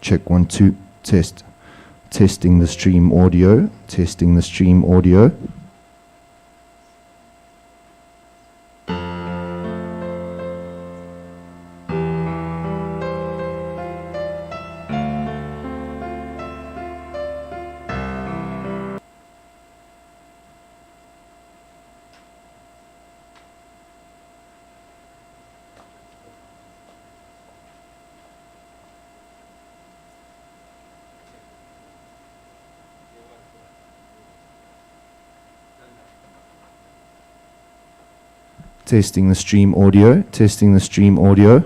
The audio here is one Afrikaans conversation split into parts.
Check 1 2 test. Testing the stream audio. Testing the stream audio. Testing the stream audio. Testing the stream audio.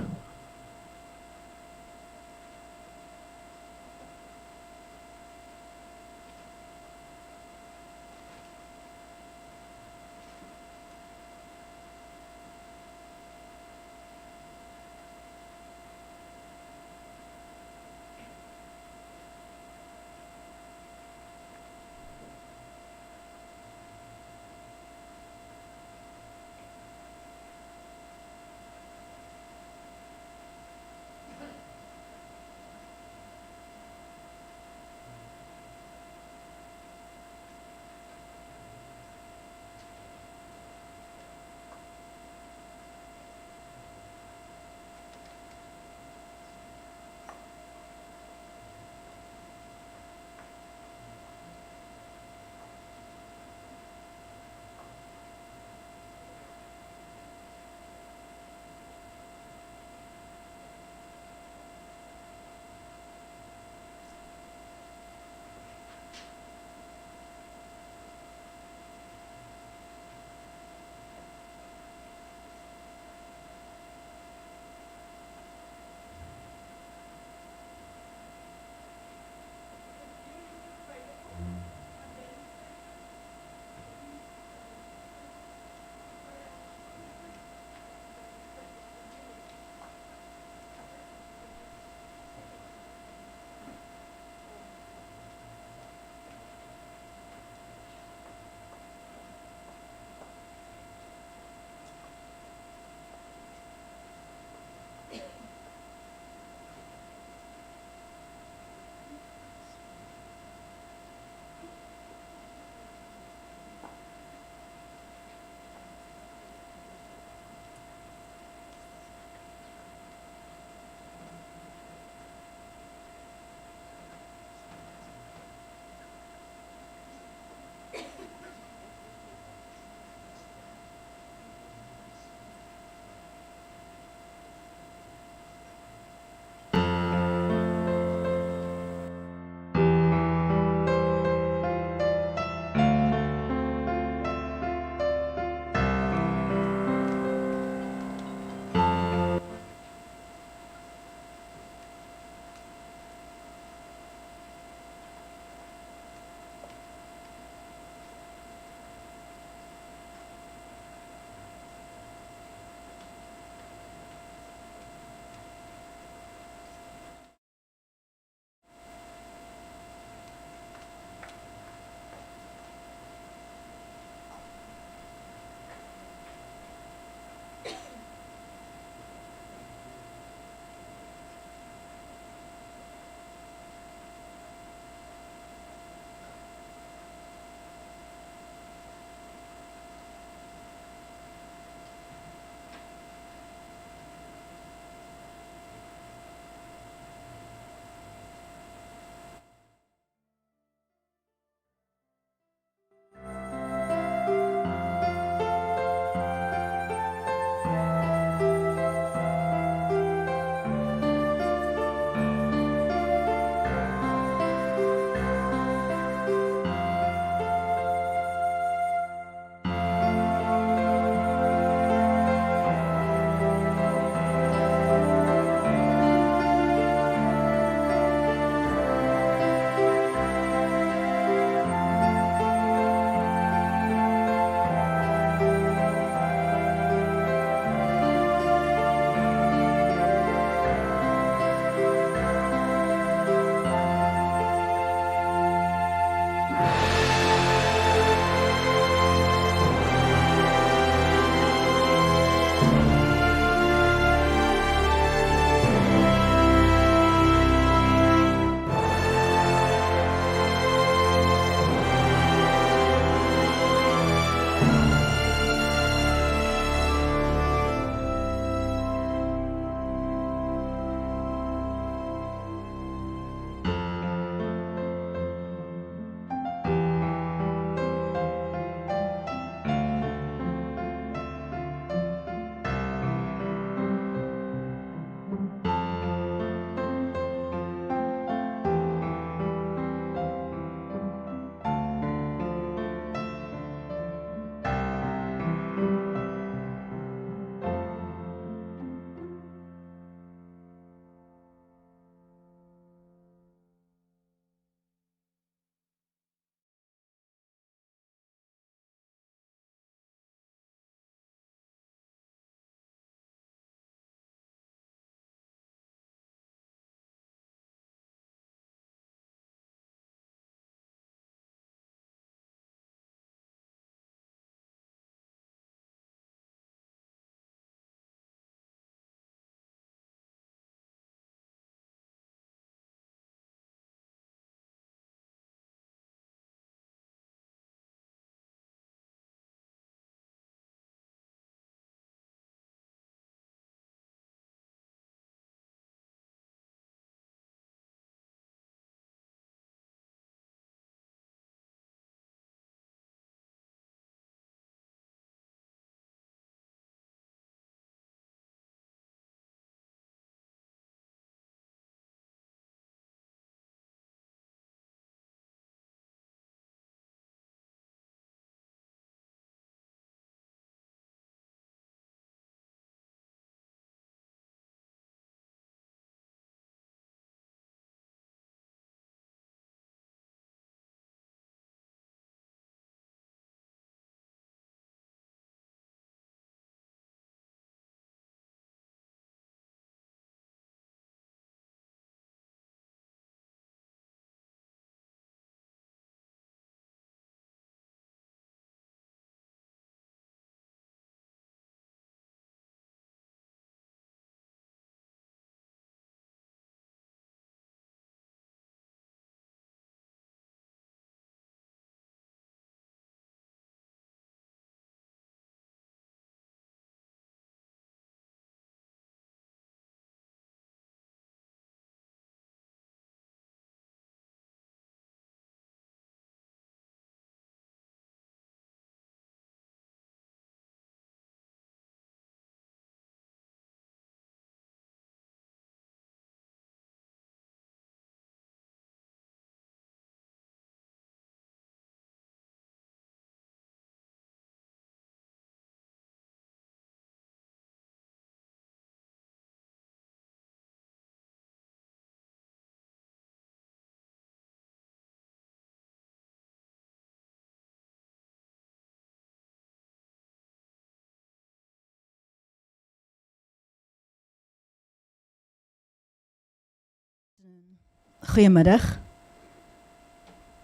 Goeiemiddag.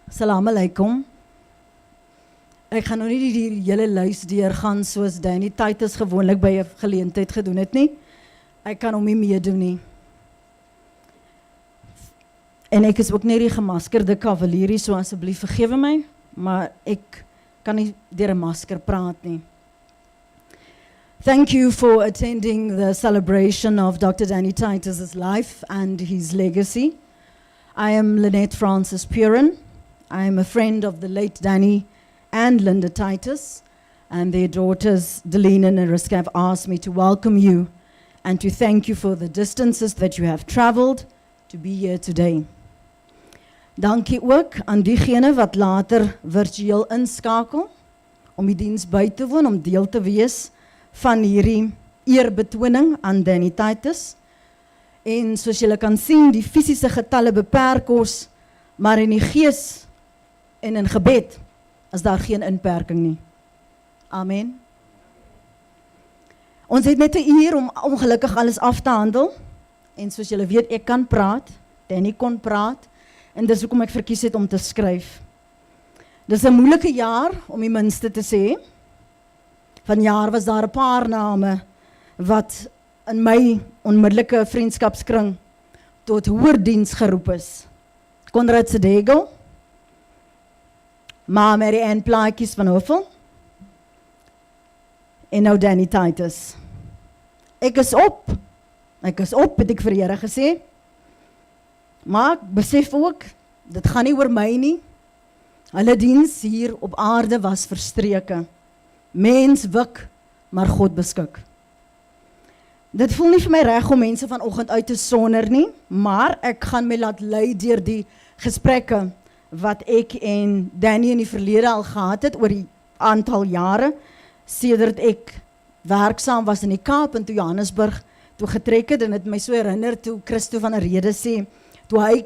Salam alaikum. Ek gaan nou nie die hele lys deurgaan soos Danny Titus gewoonlik by 'n geleentheid gedoen het nie. Ek kan hom nie meedoen nie. En ek is ook nie die gemaskerde kavalierie, so asseblief vergewe my, maar ek kan nie deur 'n masker praat nie. Thank you for attending the celebration of Dr. Danny Titus's life and his legacy. I am Lynette Francis Purin. I am a friend of the late Danny and Linda Titus, and their daughters, Delina and Ariska, have asked me to welcome you and to thank you for the distances that you have traveled to be here today. Dankie ook aan diegene wat later virtueel inskakel om die diens by te woon, om deel te wees van hierdie eerbetoning aan Danny Titus. En soos julle kan sien, die fisiese getalle beperk ons, maar in die gees en in gebed is daar geen inperking nie. Amen. Ons het net 'n uur om ongelukkig alles af te handel. En soos julle weet, ek kan praat, Danny kon praat, en dis hoekom ek verkies het om te skryf. Dis 'n moeilike jaar, om die minste te sê. Vanjaar was daar 'n paar name wat in my onmiddellike vriendskapskring tot hoërdiens geroep is. Konrad Sedego, Ma Mary Ann Plaatjes van Hoffel, en nou Danny Titus. Ek is op, het ek vir die Here gesê, maar ek besef ook, dit gaan nie oor my nie. Hulle diens hier op aarde was verstreke. Mens wik, maar God beskik. Dit voel nie vir my reg om mense vanoggend uit te sonder nie, maar ek gaan my laat lei deur die gesprekke wat ek en Danny in die verlede al gehad het oor die aantal jare, sedert ek werksaam was in die Kaap en toe Johannesburg toe getrek het, en het my so herinner toe Christo van 'n rede sê, toe hy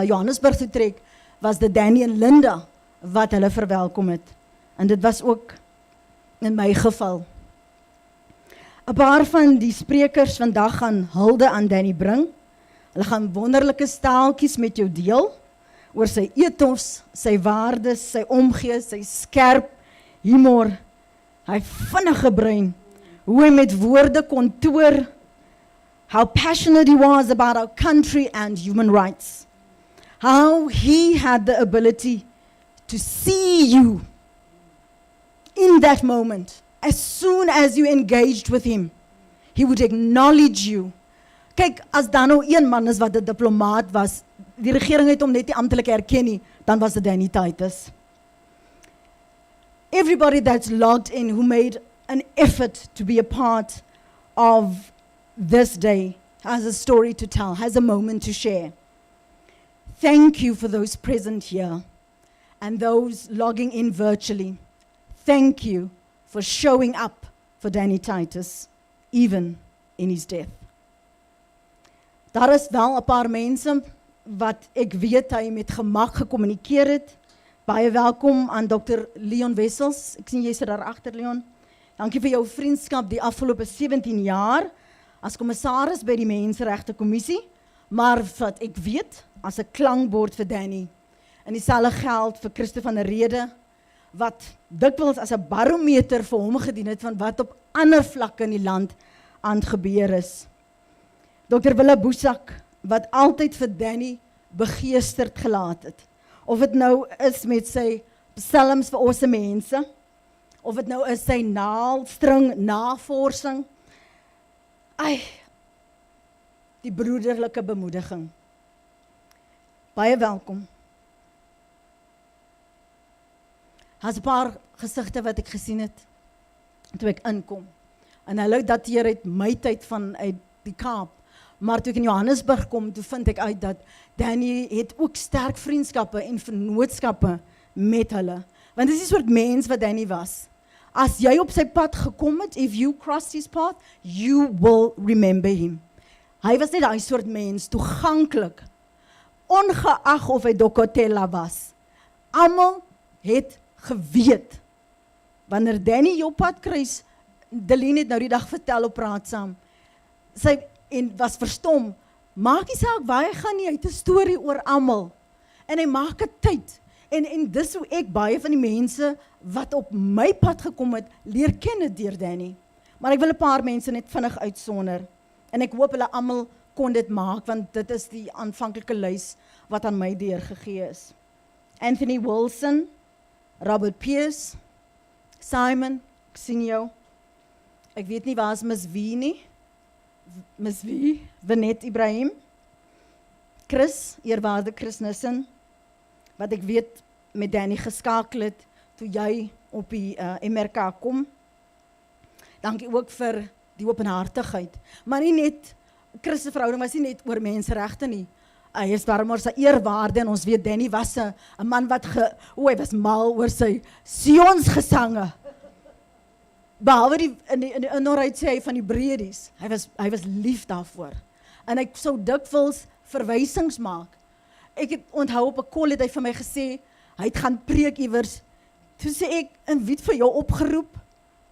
Johannesburg toe trek, was dit Danny en Linda wat hulle verwelkom het. En dit was ook in my geval. 'n Paar van die sprekers vandag gaan hulde aan Danny bring. Hulle gaan wonderlike staaltjies met jou deel oor sy ethos, sy waardes, sy omgee, sy skerp humor, hy vinnige brein, hoe hy met woorde kon toer, how passionate he was about our country and human rights, how he had the ability to see you in that moment. As soon as you engaged with him, he would acknowledge you. Kyk, as dan nou een man is wat 'n diplomaat was, die regering het hom net nie amptelik erken nie, dan was dit Danny Titus. Everybody that's logged in who made an effort to be a part of this day has a story to tell, has a moment to share. Thank you for those present here and those logging in virtually. Thank you for showing up for Danny Titus, even in his death. Daar is wel 'n paar mense wat ek weet hy met gemak gekommunikeer het. Baie welkom aan Dr. Leon Wessels. Ek sien jy sit daar agter, Leon. Dankie vir jou vriendskap die afgelope 17 jaar as kommissaris by die Menseregte Kommissie, maar wat ek weet as 'n klankbord vir Danny. En dieselfde geld vir Christo van 'n rede, wat dikwels as 'n barometer vir hom gedien het van wat op ander vlakke in die land aan gebeur is. Dr. Wille Boesak, wat altyd vir Danny begeesterd gelaat het. Of het nou is met sy psalms vir ons mense, of het nou is sy naalstring navorsing, die broederlike bemoediging. Baie welkom. Daar's 'n paar gesigte wat ek gesien het toe ek inkom. En hulle dateer uit my tyd vanuit die Kaap. Maar toe ek in Johannesburg kom, toe vind ek uit dat Danny het ook sterk vriendskappe en vennootskappe met hulle. Want dis die soort mens wat Danny was. As jy op sy pad gekom het, if you crossed his path, you will remember him. Hy was net daai soort mens, toeganklik, ongeag of hy Dokotela was. Almal het geweet, wanneer Danny jou pad kruis, Delene het nou die dag vertel op praat saam, sy en was verstom, maak nie saak waar hy gaan nie, hy het 'n storie oor almal. En hy maak 'n tyd. En dis hoe ek baie van die mense wat op my pad gekom het, leer ken het deur Danny. Maar ek wil 'n paar mense net vinnig uitsonder. En ek hoop hulle almal kon dit maak, want dit is die aanvanklike lys wat aan my deurgegee is. Anthony Wilson, Robert Pierce, Simon, ek sien jou. Ek weet nie waar is Miss Wie nie. Miss Wie, Venet Ibrahim. Chris, eerwaarde Chris Nissen, wat ek weet met Danny geskakel het, toe jy op die MRK kom. Dankie ook vir die openhartigheid. Maar nie net, Chris se verhouding was nie net oor menseregte nie. Hy is daarom sy eerwaarde, en ons weet Danny was 'n man wat hy was mal oor sy Sionsgesange. Behalwe in die enorheid sê hy van die Bredies, hy was lief daarvoor. En ek sou dikwels verwysings maak. Ek het onthou op 'n call het hy vir my gesê, hy het gaan preek iewers. Toe sê ek, en wie het vir jou opgeroep?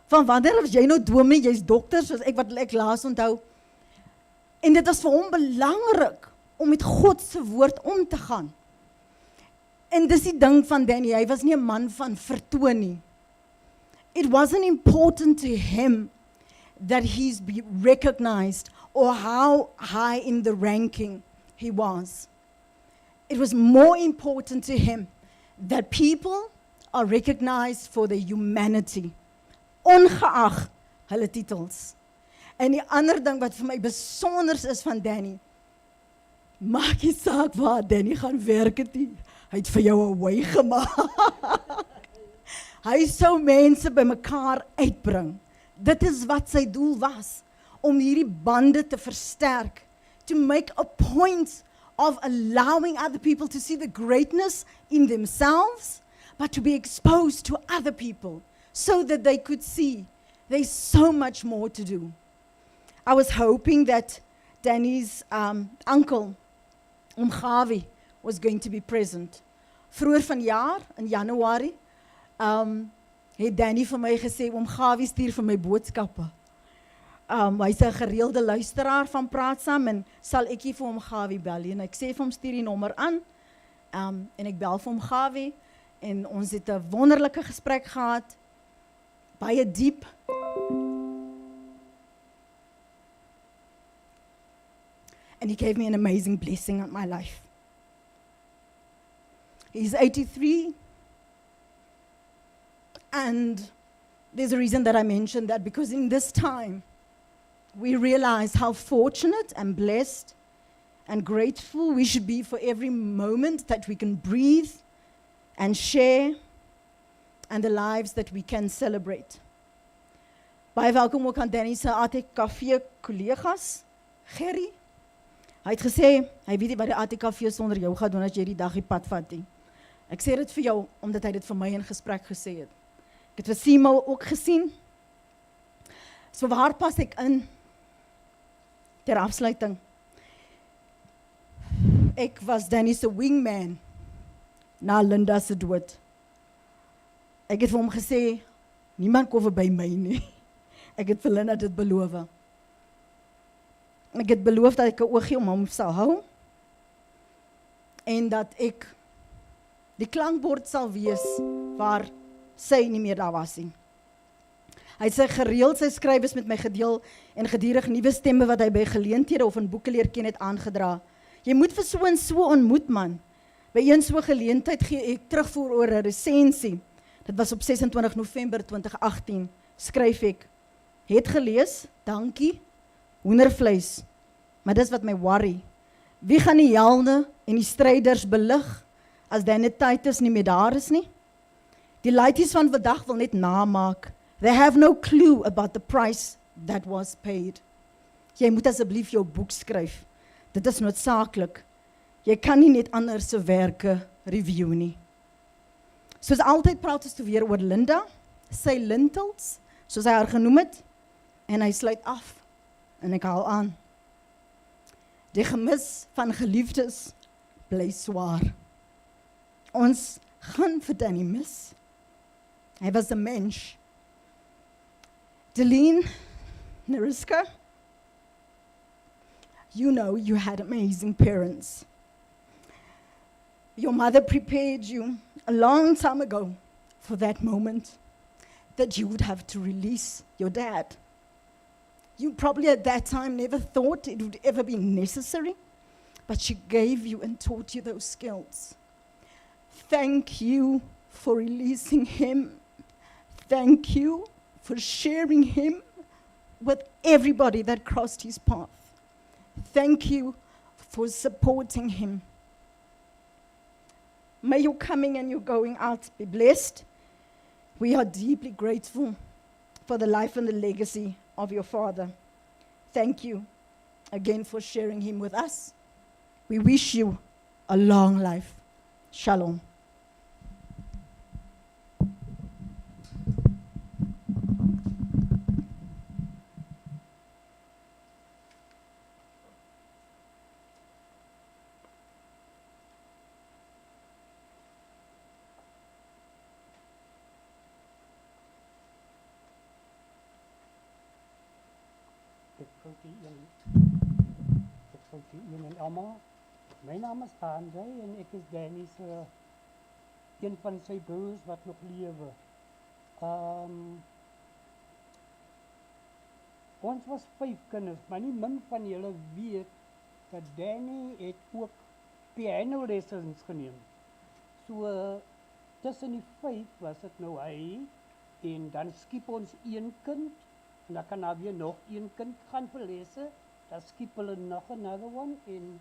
Van wanneer was jy nou dominee, jy's dokter, soos wat ek laas onthou. En dit is vir hom belangrik om met God se woord om te gaan. En dis die ding van Danny, hy was nie 'n man van vertoon nie. It wasn't important to him that he's be recognized or how high in the ranking he was. It was more important to him that people are recognized for their humanity, ongeag hulle titels. En die ander ding wat vir my besonder is van Danny, maak nie saak waar Danny gaan werk het nie, hy het vir jou 'n wy gemaak. Hy sou mense by mekaar uitbring. Dit is wat sy doel was, om hierdie bande te versterk, to make a point of allowing other people to see the greatness in themselves, but to be exposed to other people, so that they could see there's so much more to do. I was hoping that Danny's uncle, Gavi, was going to be present. Vroeër vanjaar, in Januarie, het Danny vir my gesê, Gavi stuur vir my boodskappe. Hy's 'n gereelde luisteraar van Praat Saam, en sal ek hier vir Gavi bel, en ek sê vir hom stuur die nommer aan, en ek bel vir Gavi, en ons het 'n wonderlike gesprek gehad, baie diep. And he gave me an amazing blessing on my life. He's 83, and there's a reason that I mentioned that, because in this time, we realize how fortunate and blessed and grateful we should be for every moment that we can breathe and share, and the lives that we can celebrate. Baie welkom ook aan Danny se ATKV kollegas, Gerry. Hy het gesê, hy weet nie wat die ATKV sonder jou gaan doen as jy die dag die pad vat nie. Ek sê dit vir jou, omdat hy dit vir my in gesprek gesê het. Ek het vir Simo ook gesien. So waar pas ek in? Ter afsluiting. Ek was Danny se wingman na Linda se dood. Ek het vir hom gesê, niemand kom verby my nie. Ek het vir Linda dit beloof. Ek het beloof dat ek 'n oogie om hom sal hou, en dat ek die klankbord sal wees waar sy nie meer daar was nie. Hy het gereeld sy skrywes met my gedeel, en gedurig nuwe stemme wat hy by geleenthede of in boeke leer ken het aangedra. Jy moet vir so en so ontmoet, man. By een so geleentheid gee ek terugvoer oor 'n resensie. Dit was op 26 November 2018. Skryf ek, het gelees, dankie, hoendervleis, maar dis wat my worry. Wie gaan die helde en die stryders belig, as Titus nie meer daar is nie? Die laities van vandag wil net namaak. They have no clue about the price that was paid. Jy moet asseblief jou boek skryf. Dit is noodsaaklik. Jy kan nie net ander se werke review nie. Soos altyd praat ons toe weer oor Linda, sy lintels, soos hy haar genoem het, en hy sluit af, en ek haal aan. Die gemis van geliefdes bly swaar. Ons gaan vir Danny mis. Hy was 'n mens. Delene, Nariska, you know you had amazing parents. Your mother prepared you a long time ago for that moment that you would have to release your dad. You probably at that time never thought it would ever be necessary, but she gave you and taught you those skills. Thank you for releasing him. Thank you for sharing him with everybody that crossed his path. Thank you for supporting him. May your coming and your going out be blessed. We are deeply grateful for the life and the legacy of your father. Thank you again for sharing him with us. We wish you a long life. Shalom. En allemaal, mijn naam is Danfred en ik is Danny's een van zijn broers wat nog leven. Ons was 5 kinders, maar nie min van julle weet dat Danny het ook piano lessons geneem. So tussen die 5 was dit nou hy en dan skiep ons 1 kind en dan kan daar weer nog 1 kind gaan vir lesse. Dan skiep hulle nog another one en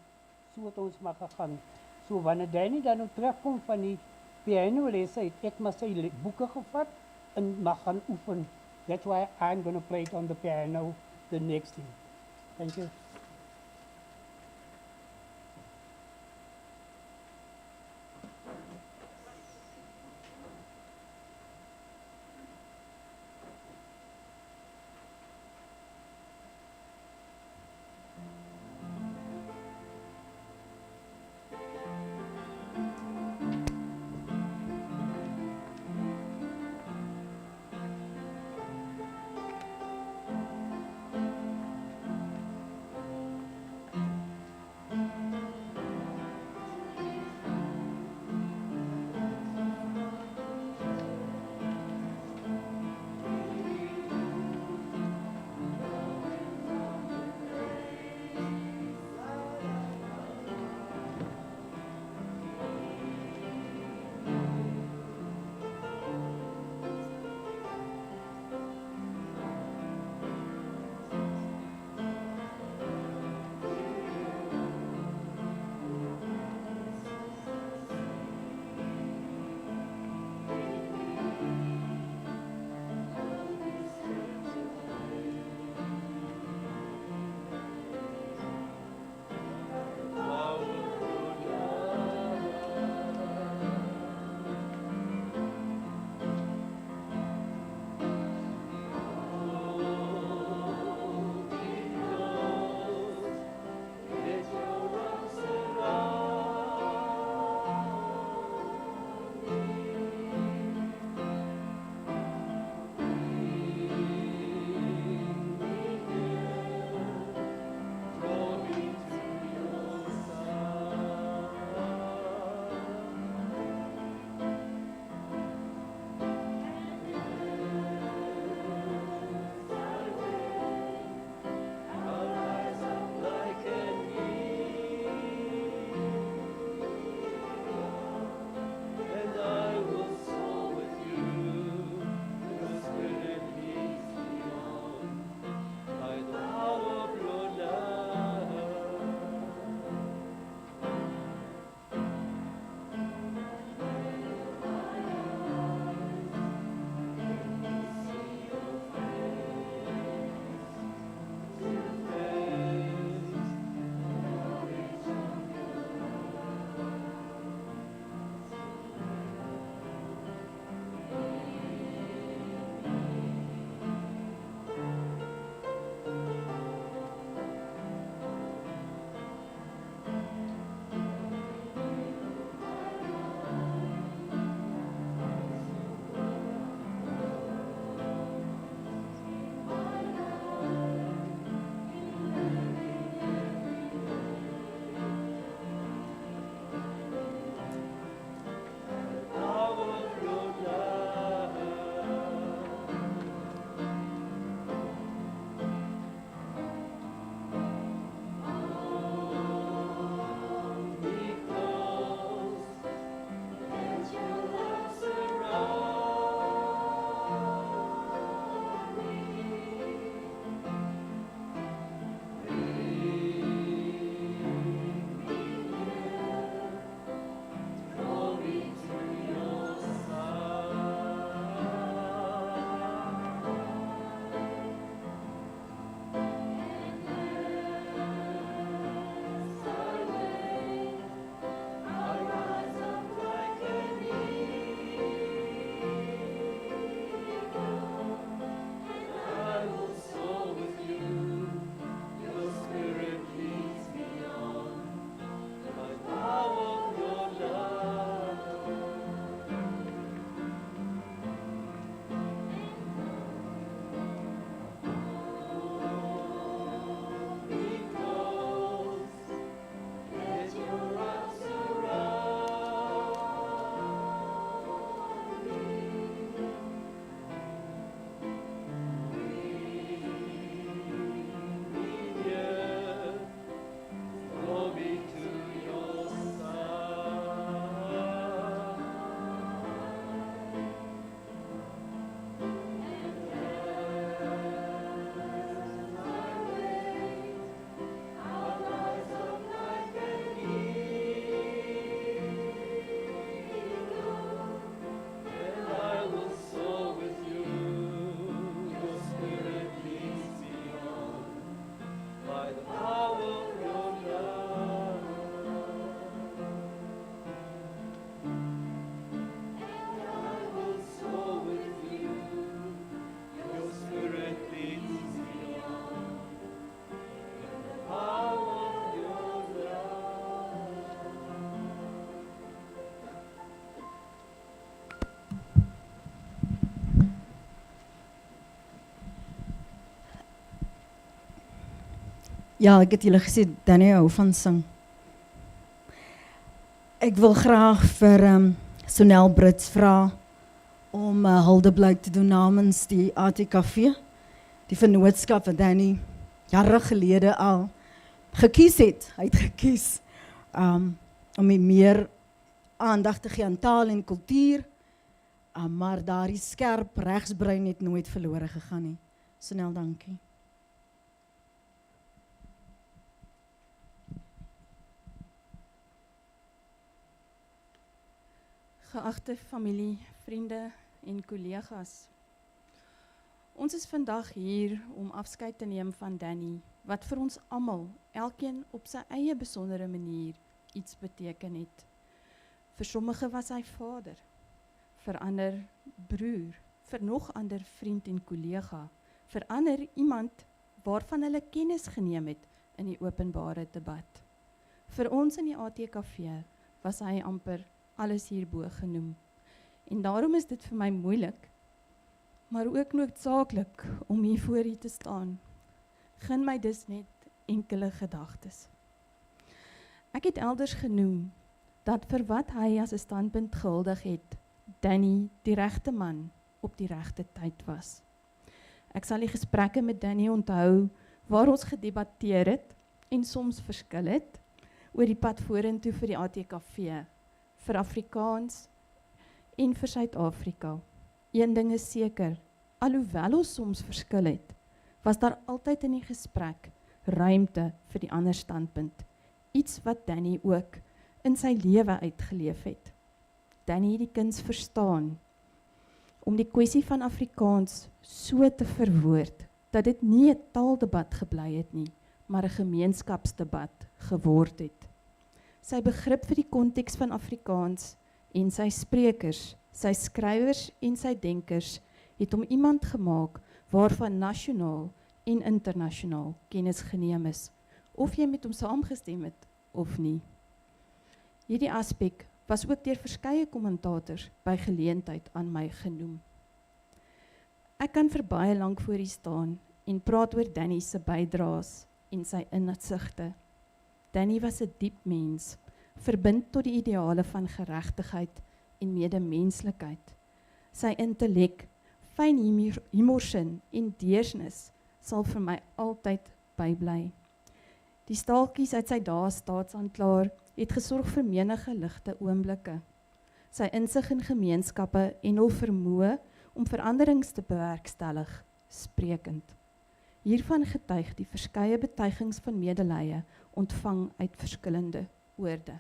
so het ons maar gegaan. So wanneer Danny dan nou terugkom van die piano lesse, het ek maar sy boeke gevat en mag gaan oefen. That's why I'm going to play it on the piano the next thing. Thank you. Ja, ek het julle gesê, Danny hou van sing. Ek wil graag vir Sonel Brits vra om huldeblyk te doen namens die ATKV, die vennootskap wat Danny jare gelede al gekies het. Hy het gekies om meer aandag te gee aan taal en kultuur, maar daardie skerp regsbrein het nooit verlore gegaan nie. Sonel, dankie. Geagte familie, vriende en kollegas. Ons is vandag hier om afskeid te neem van Danny, wat vir ons almal, elkeen op sy eie besondere manier, iets beteken het. Vir sommige was hy vader, vir ander broer, vir nog ander vriend en kollega, vir ander iemand waarvan hulle kennis geneem het in die openbare debat. Vir ons in die ATKV was hy amper alles hierbo genoem. En daarom is dit vir my moeilik, maar ook noodsaaklik om hier voor u te staan. Gun my dus net enkele gedagtes. Ek het elders genoem dat vir wat hy as 'n standpunt gehuldig het, Danny die regte man op die regte tyd was. Ek sal die gesprekke met Danny onthou waar ons gedebatteer het en soms verskil het oor die pad vorentoe vir die ATKV, vir Afrikaans en vir Suid-Afrika. Een ding is seker, alhoewel ons soms verskil het, was daar altyd in die gesprek ruimte vir die ander standpunt. Iets wat Danny ook in sy lewe uitgeleef het. Danny het die kuns verstaan om die kwessie van Afrikaans so te verwoord, dat dit nie 'n taaldebat gebly het nie, maar 'n gemeenskapsdebat geword het. Sy begrip vir die konteks van Afrikaans en sy sprekers, sy skrywers en sy denkers het hom iemand gemaak waarvan nasionaal en internasionaal kennis geneem is, of jy met hom saamgestem het of nie. Hierdie aspek was ook deur verskeie kommentators by geleentheid aan my genoem. Ek kan vir baie lank voor u staan en praat oor Danny se bydraes en sy insigte. Danny was 'n diep mens, verbind tot die ideale van geregtigheid en medemenslikheid. Sy intellek, fyn humorsin en deursnis sal vir my altyd bybly. Die staaltjies uit sy dae as staatsaanklaer het gesorg vir menige ligte oomblikke. Sy insig in gemeenskappe en hul vermoë om veranderings te bewerkstellig, sprekend. Hiervan getuig die verskeie betuigings van medelee ontvang uit verskillende oorde.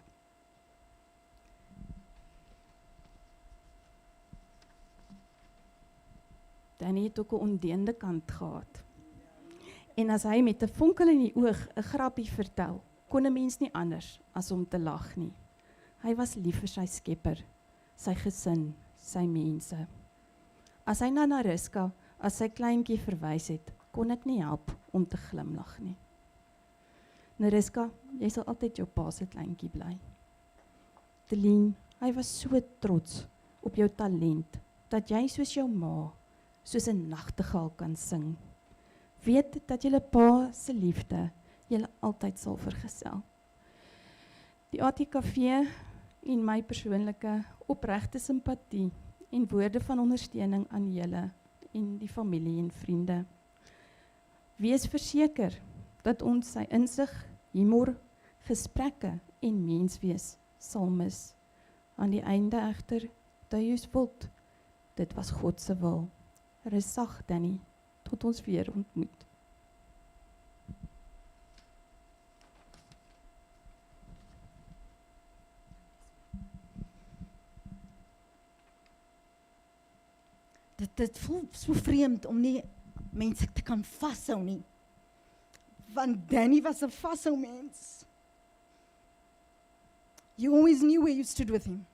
Danny het ook 'n ondeende kant gehad. En as hy met 'n vonkel in die oog 'n grappie vertel, kon 'n mens nie anders as om te lag nie. Hy was lief vir sy skepper, sy gesin, sy mense. As hy na Nariska as sy kleintjie verwys het, kon ek nie help om te glimlag nie. Nariska, jy sal altyd jou pa se kleintjie bly. Delien, hy was so trots op jou talent, dat jy soos jou ma, soos 'n nagtegaal kan sing. Weet dat julle pa se liefde julle altyd sal vergesel. Die ATKV en my persoonlike opregte simpatie en woorde van ondersteuning aan julle en die familie en vriende. Wees verseker dat ons sy insig, humor, gesprekke en menswees sal mis. Aan die einde egter, Titus wilt, dit was God se wil. Rus sag, Danny, tot ons weer ontmoet. Dit voel so vreemd om nie mense te kan vashou nie. Want Danny was 'n vashou mens. You always knew where you stood with him.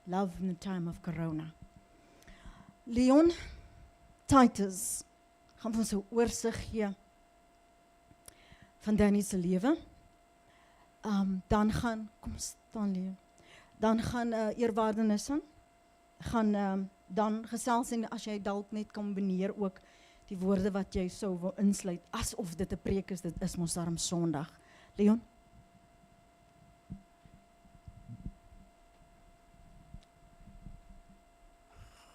Love in the time of corona. Leon, Titus, gaan vir ons 'n oorsig gee van Danny se lewe. Dan gaan, kom staan Leon. Dan gaan eerwaardenisse, gaan dan gesels en as jy dalk net kombineer ook die woorde wat jy sou wil insluit, asof dit 'n preek is, dit is mos daarom Sondag. Leon?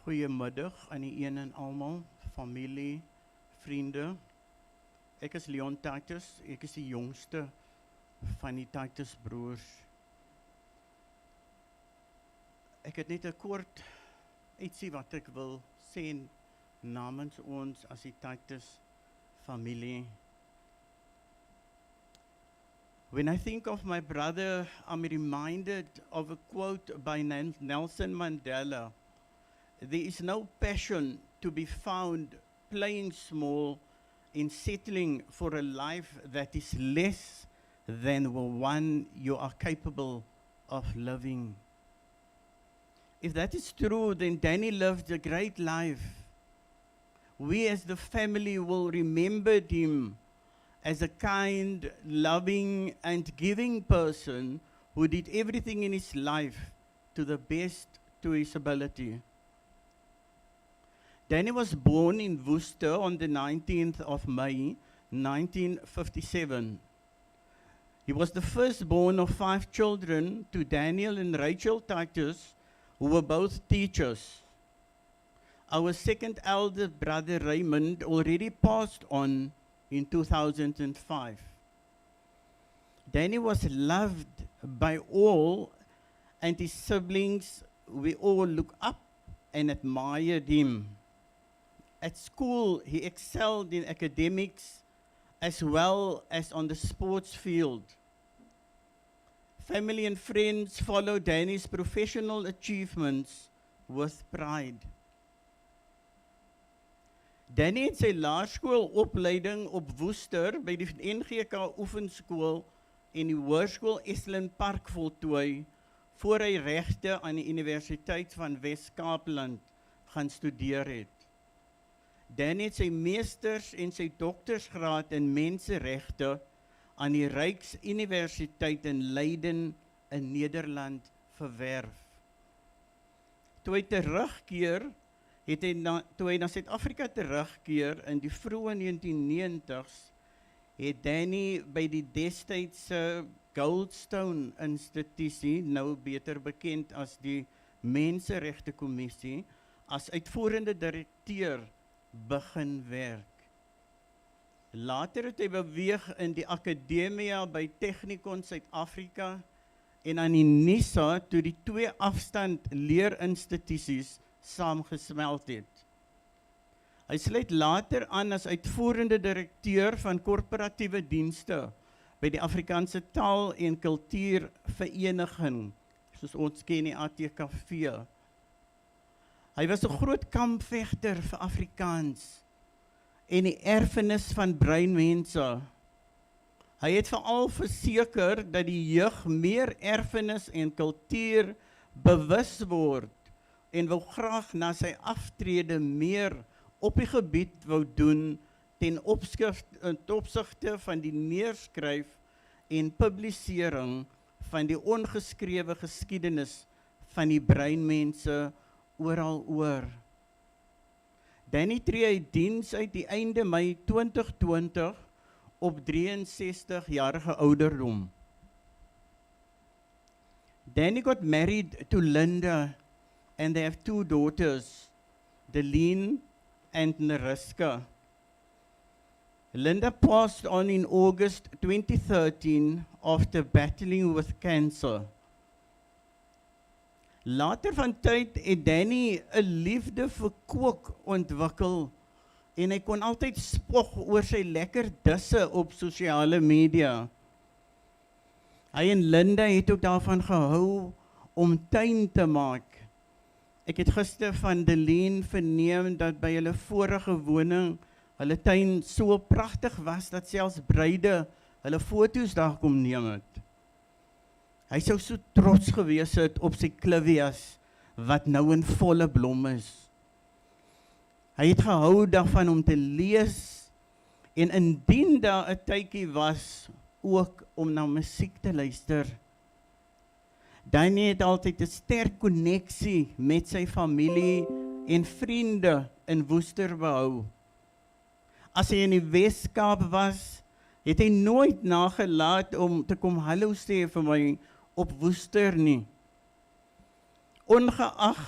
Goeiemiddag aan die een en almal, familie, vriende. Ek is Leon Titus, ek is die jongste van die Titus broers. Ek het net 'n kort ietsie wat ek wil sê namens ons as die Titus familie. When I think of my brother, I'm reminded of a quote by Nelson Mandela. There is no passion to be found playing small in settling for a life that is less than the one you are capable of living. If that is true, then Danny lived a great life. We as the family will remember him as a kind, loving and giving person who did everything in his life to the best to his ability. Danny was born in Worcester on the 19th of May, 1957. He was the firstborn of 5 children to Daniel and Rachel Titus, who were both teachers. Our second elder brother Raymond already passed on in 2005. Danny was loved by all, and his siblings, we all look up and admired him. At school, he excelled in academics as well as on the sports field. Family and friends followed Danny's professional achievements with pride. Danny het sy laerskoolopleiding op Worcester by die NGK oefenskool en die hoërskool Estlin Park voltooi voor hy regte aan die Universiteit van Wes-Kaapland gaan studeer het. Danny het sy meesters en sy doktorsgraad in menseregte aan die Rijksuniversiteit in Leiden in Nederland verwerf. Toe hy terugkeer, toe hy na Suid-Afrika terugkeer in die vroeë 1990s, het Danny by die destydse Goldstone institusie, nou beter bekend as die Menseregte Kommissie, as uitvoerende direkteur begin werk. Later het hy beweeg in die akademia by Technikon Suid-Afrika en aan die NISA toe die 2 afstand leerinstitusies saamgesmelt het. Hy sluit later aan as uitvoerende direkteur van korporatiewe dienste by die Afrikaanse Taal en Kultuur Vereniging, soos ons ken die ATKV. Hy was 'n groot kampvegter vir Afrikaans en die erfenis van breinmense. Hy het veral verseker dat die jeug meer erfenis en kultuur bewus word en wou graag na sy aftrede meer op die gebied wou doen ten opsigte van die neerskryf en publisering van die ongeskrewe geskiedenis van die breinmense oral oor. Danny tree uit diens uit die einde Mei 2020 op 63-jarige ouderdom. Danny got married to Linda and they have 2 daughters, Deline and Nariska. Linda passed on in August 2013 after battling with cancer. Later van tyd het Danny 'n liefde vir kook ontwikkel en hy kon altyd spog oor sy lekker disse op sosiale media. Hy en Linda het ook daarvan gehou om tuin te maak. Ek het gister van Deline verneem dat by hulle vorige woning hulle tuin so pragtig was dat selfs bruide hulle foto's daar kom neem het. Hy sou so trots gewees het op sy clivias wat nou in volle blom is. Hy het gehou daarvan om te lees en indien daar 'n tydjie was ook om na musiek te luister. Danny het altyd 'n sterk koneksie met sy familie en vriende in Worcester behou. As hy in die Weskaap was, het hy nooit nagelaat om te kom hallo sê vir my op Woester nie. Ongeag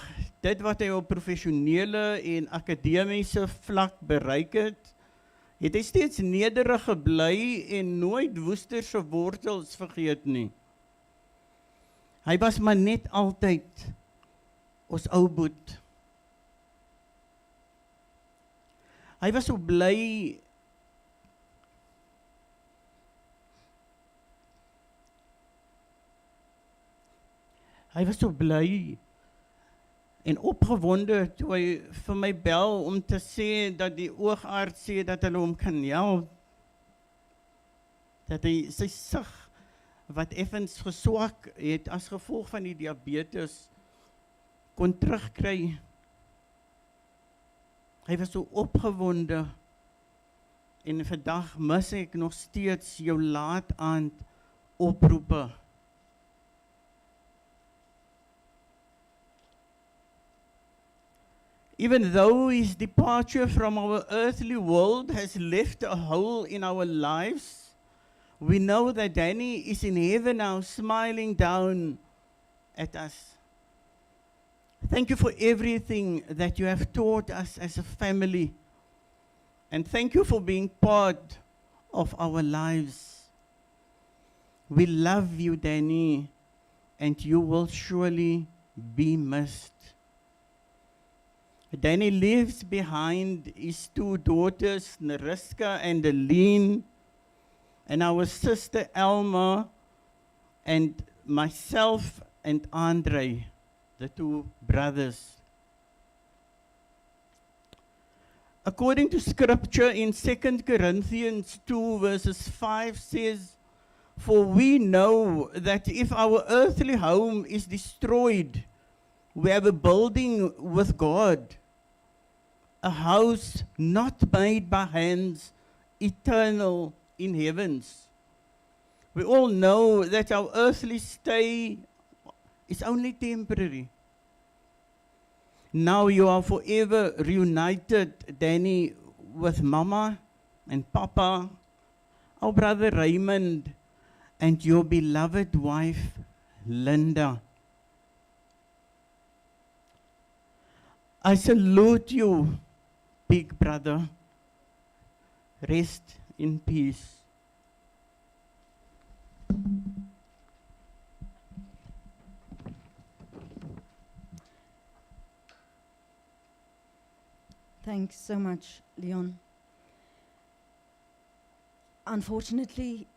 dit wat hy op professionele en akademiese vlak bereik het, het hy steeds nederig gebly en nooit Woester se wortels vergeet nie. Hy was maar net altyd ons ou boet. Hy was so bly en opgewonde toe hy vir my bel om te sê dat die oogarts sê dat hulle hom kan help. Dat hy sy sig wat effens geswak het as gevolg van die diabetes kon terugkry. Hy was so opgewonde en vandag mis ek nog steeds jou laat aand oproepe. Even though his departure from our earthly world has left a hole in our lives, we know that Danny is in heaven now, smiling down at us. Thank you for everything that you have taught us as a family. And thank you for being part of our lives. We love you, Danny, and you will surely be missed. Danny leaves behind his two daughters, Nariska and Aline, and our sister Elma, and myself and Andre, the two brothers. According to Scripture in 2 Corinthians 2 verses 5 says, "For we know that if our earthly home is destroyed, we have a building with God, a house not made by hands, eternal in heavens." We all know that our earthly stay is only temporary. Now you are forever reunited, Danny, with Mama and Papa, our brother Raymond, and your beloved wife, Linda. I salute you, big brother. Rest in peace. Thanks so much, Leon. Unfortunately,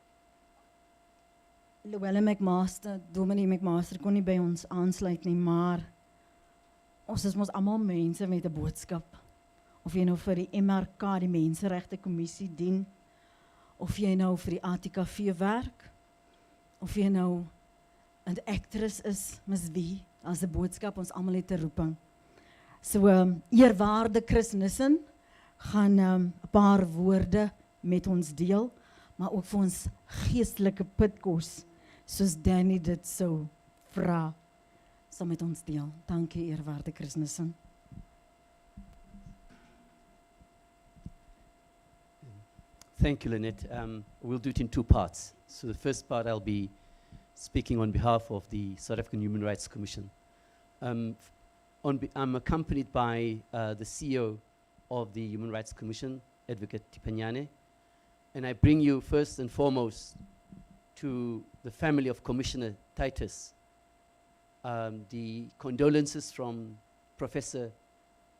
Llewellyn McMaster, Dominee McMaster kon nie by ons aansluit nie, maar ons is mos almal mense met 'n boodskap. Of jy nou vir die MRK, die Menseregte Kommissie dien, of jy nou vir die ATKV werk, of jy nou 'n actress is, mis wie, as 'n boodskap, ons almal het 'n roeping. So, eerwaarde Chris Nissen gaan 'n paar woorde met ons deel, maar ook vir ons geestelike pitkos, soos Danny dit sou vra, sal met ons deel. Dankie, eerwaarde Chris Nissen. Thank you, Lynette. We'll do it in two parts. So the first part, I'll be speaking on behalf of the South African Human Rights Commission. I'm accompanied by the CEO of the Human Rights Commission, Advocate Tipanyane, and I bring you first and foremost to the family of Commissioner Titus, the condolences from Professor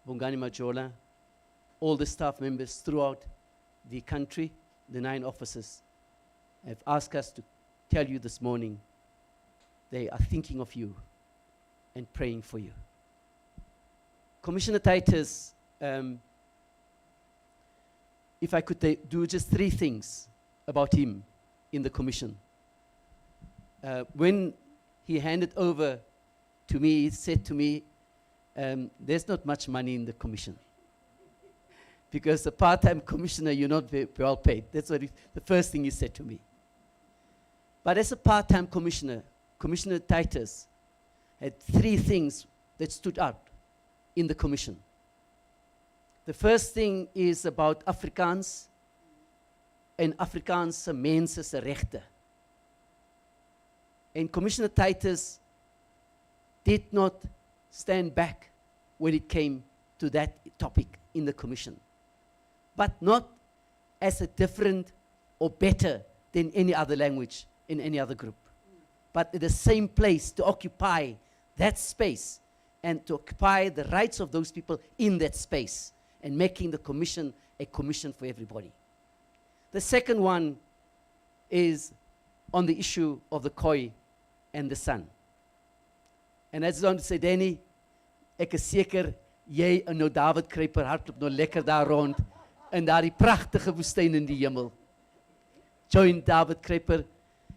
Bongani Majola, all the staff members throughout the country, the 9 officers have asked us to tell you this morning they are thinking of you and praying for you. Commissioner Titus, if I could do just 3 things about him in the commission. When he handed over to me, he said to me, there's not much money in the commission. Because a part-time commissioner, you're not very well paid. That's what the first thing he said to me. But as a part-time commissioner, Commissioner Titus had 3 things that stood out in the commission. The first thing is about Afrikaans en Afrikaanse mense se regte. And Commissioner Titus did not stand back when it came to that topic in the commission, but not as a different or better than any other language in any other group, but at the same place to occupy that space and to occupy the rights of those people in that space and making the commission a commission for everybody. The second one is on the issue of the Khoi and the Sun. And I just want to say, Danny, ek is seker jy en nou David Kruiper hardloop nou lekker daar rond in daardie pragtige woestyn in die hemel. Join David Kruiper.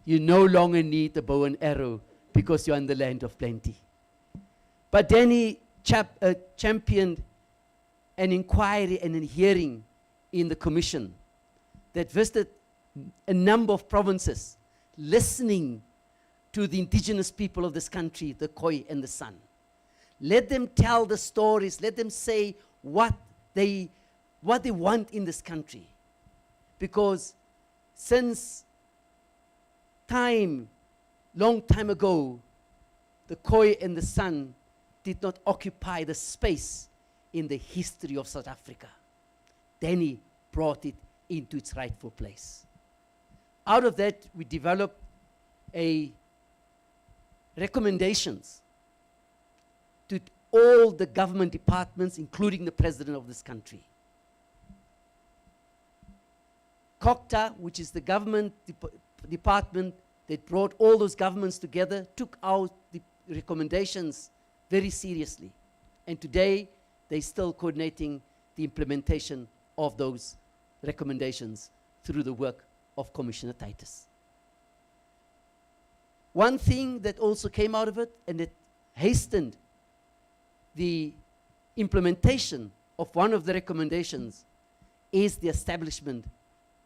You no longer need a bow and arrow because you're in the land of plenty. But Danny championed an inquiry and a hearing in the commission that visited a number of provinces, listening to the indigenous people of this country, the Khoi and the San. Let them tell the stories, let them say what they want in this country. Because since long time ago, the Khoi and the San did not occupy the space in the history of South Africa. Danny brought it into its rightful place. Out of that, we developed recommendations to all the government departments, including the president of this country. COCTA, which is the government department that brought all those governments together, took out the recommendations very seriously. And today, they're still coordinating the implementation of those recommendations through the work of Commissioner Titus. One thing that also came out of it, and that hastened the implementation of one of the recommendations, is the establishment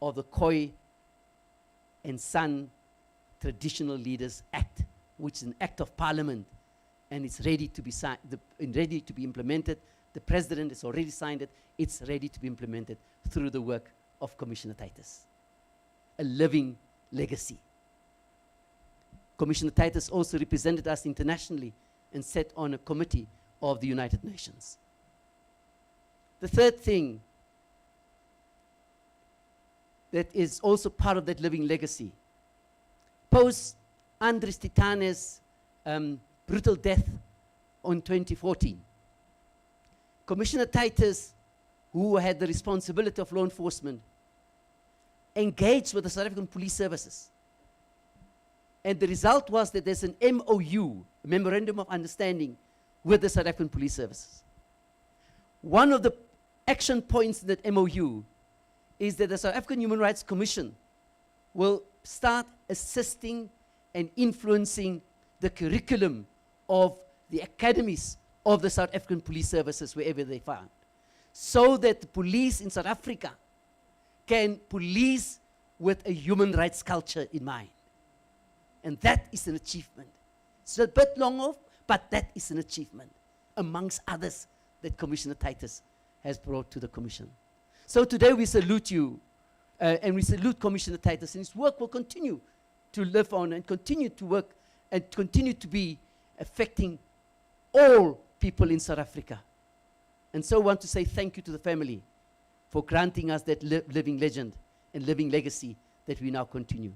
of the Khoi and San Traditional Leaders Act, which is an act of parliament, and it's ready to be ready to be implemented. The president has already signed it. It's ready to be implemented through the work of Commissioner Titus. A living legacy. Commissioner Titus also represented us internationally and sat on a committee of the United Nations. The third thing that is also part of that living legacy, post Andries Titane's brutal death on 2014, Commissioner Titus, who had the responsibility of law enforcement, engaged with the South African Police Services. And the result was that there's an MOU, a Memorandum of Understanding, with the South African Police Services. One of the action points in that MOU is that the South African Human Rights Commission will start assisting and influencing the curriculum of the academies of the South African Police Services wherever they found, so that the police in South Africa can police with a human rights culture in mind. And that is an achievement. It's a bit long off, but that is an achievement, amongst others, that Commissioner Titus has brought to the Commission. So today we salute you, and we salute Commissioner Titus, and his work will continue to live on and continue to work and continue to be affecting all people in South Africa. And so I want to say thank you to the family for granting us that living legend and living legacy that we now continue.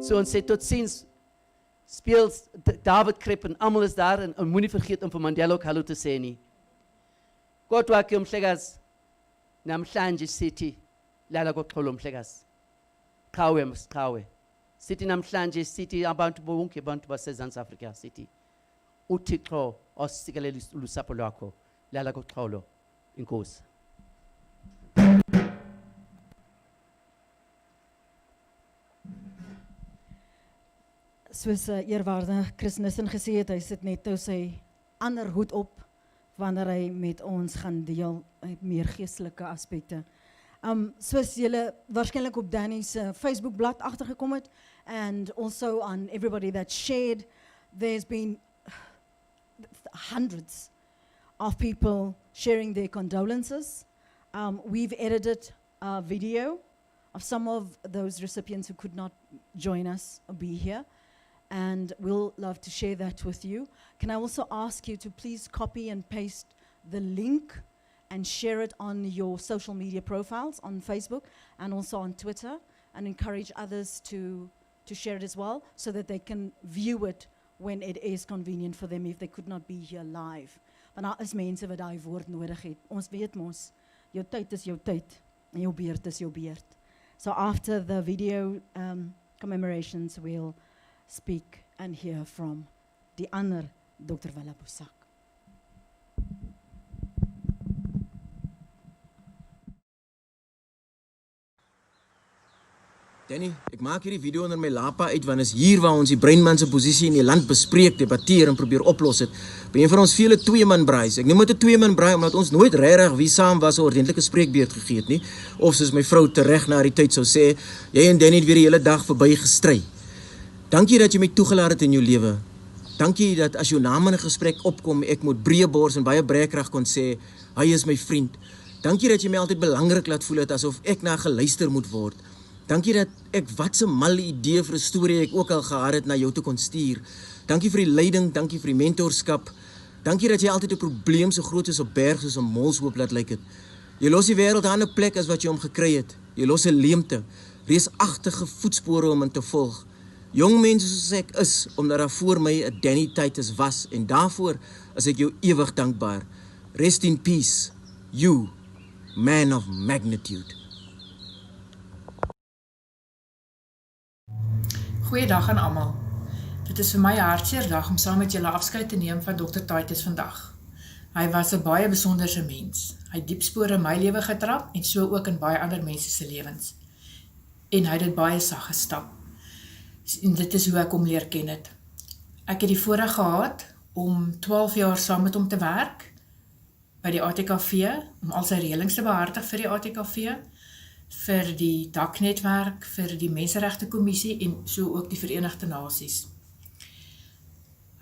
So ons sê tot ziens, speel David Krip en almal is daar en moenie vergeet om vir Mandela ook hallo te sê nie. Kodwa ke umhlekazi namhlanje sithi lala koxholo umhlekazi. Qhawe msiqhawe. Sithi namhlanje sithi abantu bonke abantu baseZantsi Afrika sithi uThixo osikelela ulusapho lwakho lala koxholo. Inkosi. Soos eerwaarde Chris Nissen gesê het, hy sit net nou sy ander hoed op wanneer hy met ons gaan deel meer geestelike aspekte. Soos julle waarskynlik op Danny's Facebook blad agtergekom het, and also on everybody that shared, there's been hundreds of people sharing their condolences We've edited a video of some of those recipients who could not join us or be here, and we'll love to share that with you. Can I also ask you to please copy and paste the link and share it on your social media profiles on Facebook and also on Twitter, and encourage others to share it as well, so that they can view it when it is convenient for them if they could not be here live. Want daar is mense wat daai woord nodig het. Ons weet mos, jou tyd is jou tyd en jou beurt is jou beurt. So after the video commemorations, we'll speak and hear from die ander Dr. Walabusak. Danny, ek maak hierdie video onder my lapa uit want is hier waar ons die breinman se posisie in die land bespreek, debatteer en probeer oplos het. By een van ons vele twee-man braais. Ek noem dit 'n twee-man braai omdat ons nooit regtig wie saam was 'n ordentlike spreekbeurt gegee het nie, of soos my vrou tereg na die tyd sou sê, jy en Danny het weer die hele dag verby gestry. Dankie dat jy my toegelaat het in jou lewe. Dankie dat as jou naam in 'n gesprek opkom, ek moet breë bors en baie breekrag kon sê, hy is my vriend. Dankie dat jy my altyd belangrik laat voel het asof ek na geluister moet word. Dankie dat ek watse malle idee vir 'n storie ek ook al gehad het na jou toe kon stuur. Dankie vir die leiding, dankie vir die mentorskap. Dankie dat jy altyd 'n probleem so groot soos 'n berg soos 'n molshoop laat lyk het. Jy los die wêreld aan 'n ander plek as wat jy hom gekry het. Jy los 'n leemte, reusagtige voetspore om in te volg. Jong mense soos ek is, omdat daar voor my 'n Danny Titus was, en daarvoor is ek jou ewig dankbaar. Rest in peace, you, man of magnitude. Goeiedag aan almal. Dit is vir my 'n hartseer dag om saam met julle afskeid te neem van Dr. Titus vandag. Hy was 'n baie besonderse mens. Hy het diep spore in my lewe getrap en so ook in baie ander mense se lewens. En hy het dit baie sag gestap. En dit is hoe ek hom leer ken het. Ek het die voorreg gehad om 12 jaar saam met hom te werk by die ATKV, om al sy reëlings te behartig vir die ATKV, vir die daknetwerk, vir die Menseregte Kommissie en so ook die Verenigde Nasies.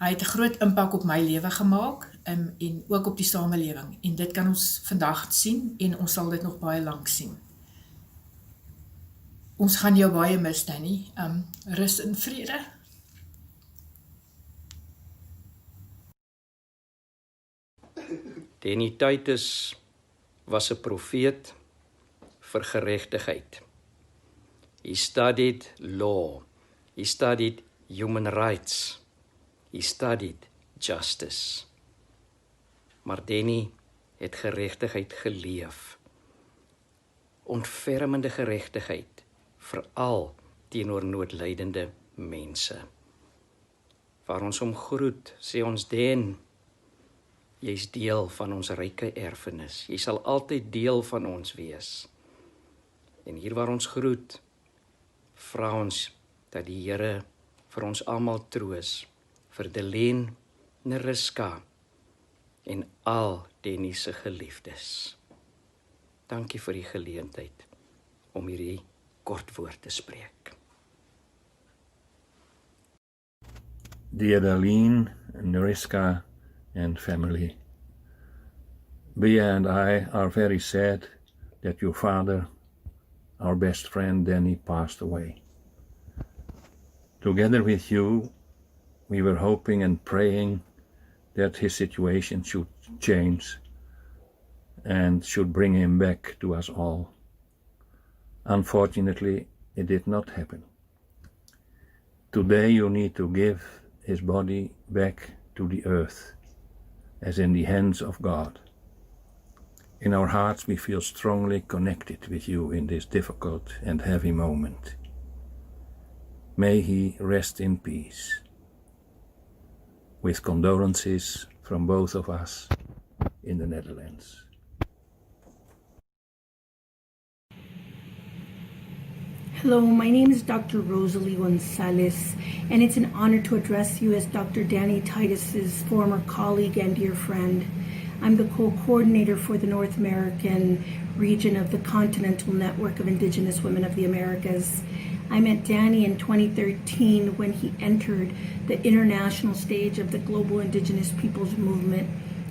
Hy het 'n groot impak op my lewe gemaak en ook op die samelewing, en dit kan ons vandag sien en ons sal dit nog baie lank sien. Ons gaan jou baie mis, Danny. Rus in vrede. Danny Titus was 'n profeet vir geregtigheid. He studied law. He studied human rights. He studied justice. Maar Danny het geregtigheid geleef. Ontfermende geregtigheid, veral teenoor noodlydende mense. Waar ons hom groet, sê ons, Dan, jy's deel van ons ryke erfenis. Jy sal altyd deel van ons wees. En hier waar ons groet, vra ons dat die Here vir ons almal troos, vir Deleen, Neriska en al Danny se geliefdes. Dankie vir die geleentheid om hierdie kort woord te spreek. Dear Deleen, Neriska and family, Bea and I are very sad that your father, our best friend Danny, passed away. Together with you, we were hoping and praying that his situation should change and should bring him back to us all. Unfortunately, it did not happen. Today you need to give his body back to the earth, as in the hands of God. In our hearts we feel strongly connected with you in this difficult and heavy moment. May he rest in peace. With condolences from both of us in the Netherlands. Hello, my name is Dr. Rosalie Gonzalez, and it's an honor to address you as Dr. Danny Titus's former colleague and dear friend. I'm the co-coordinator for the North American region of the Continental Network of Indigenous Women of the Americas. I met Danny in 2013 when he entered the international stage of the Global Indigenous Peoples Movement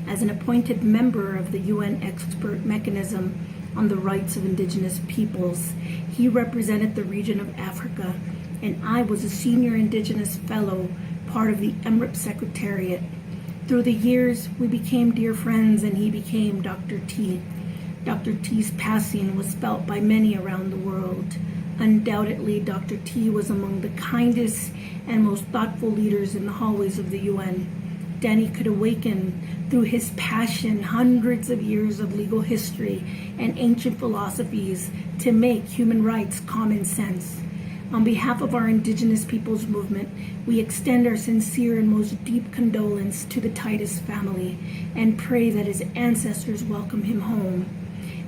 as an appointed member of the UN Expert Mechanism on the rights of indigenous peoples. He represented the region of Africa, and I was a senior indigenous fellow, part of the MRIP Secretariat. Through the years, we became dear friends, and he became Dr. T. Dr. T's passing was felt by many around the world. Undoubtedly, Dr. T was among the kindest and most thoughtful leaders in the hallways of the UN. Danny could awaken through his passion hundreds of years of legal history and ancient philosophies to make human rights common sense. On behalf of our Indigenous Peoples Movement, we extend our sincere and most deep condolence to the Titus family and pray that his ancestors welcome him home.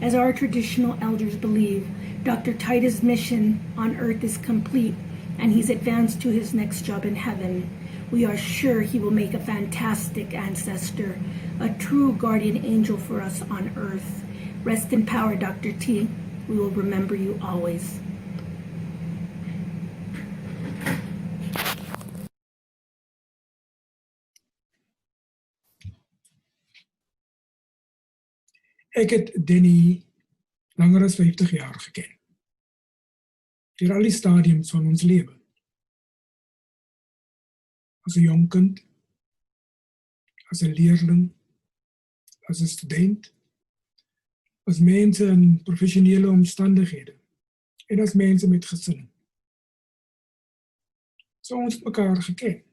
As our traditional elders believe, Dr. Titus' mission on earth is complete, and he's advanced to his next job in heaven. We are sure he will make a fantastic ancestor, a true guardian angel for us on earth. Rest in power, Dr. T. We will remember you always. Ek het Danny langer as 50 jaar geken. Deur al die stadiums van ons lewe. As 'n jong kind, as 'n leerling, as 'n student, as mense in professionele omstandighede en as mense met gesinne. So ons het mekaar geken.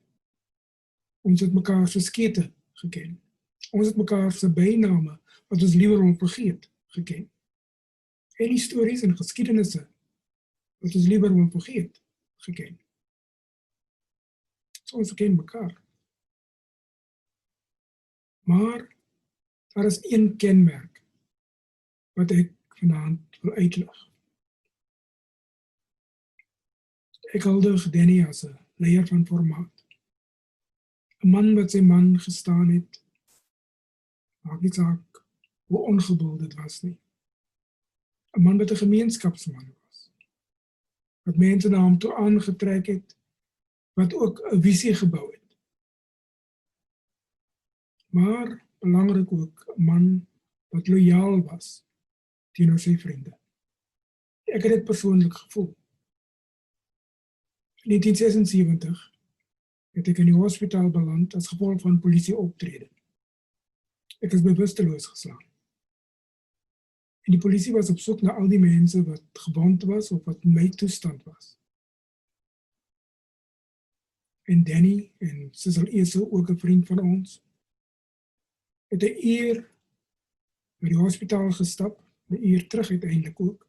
Ons het mekaar se skete geken. Ons het mekaar se byname wat ons liewer wil vergeet geken. En die stories en geskiedenisse wat ons liewer wil vergeet geken. So ons ken mekaar. Maar daar is een kenmerk wat ek vanaand wil uitlig. Ek huldig Danny as 'n leier van formaat. 'n Man wat sy man gestaan het, maak nie saak hoe ongebil dit was nie. 'n Man wat 'n gemeenskapsman was, wat mense na hom toe aangetrek het, wat ook 'n visie gebou het. Maar belangrik ook 'n man wat loyaal was teenoor sy vriende. Ek het dit persoonlik gevoel. In 1976 het ek in die hospitaal beland as gevolg van polisie optrede. Ek is bewusteloos geslaan. En die polisie was op soek na al die mense wat gewond was of wat in my toestand was. En Danny en Cecil Esel, ook 'n vriend van ons, het 'n uur by die hospitaal gestap, 'n uur terug uiteindelik ook,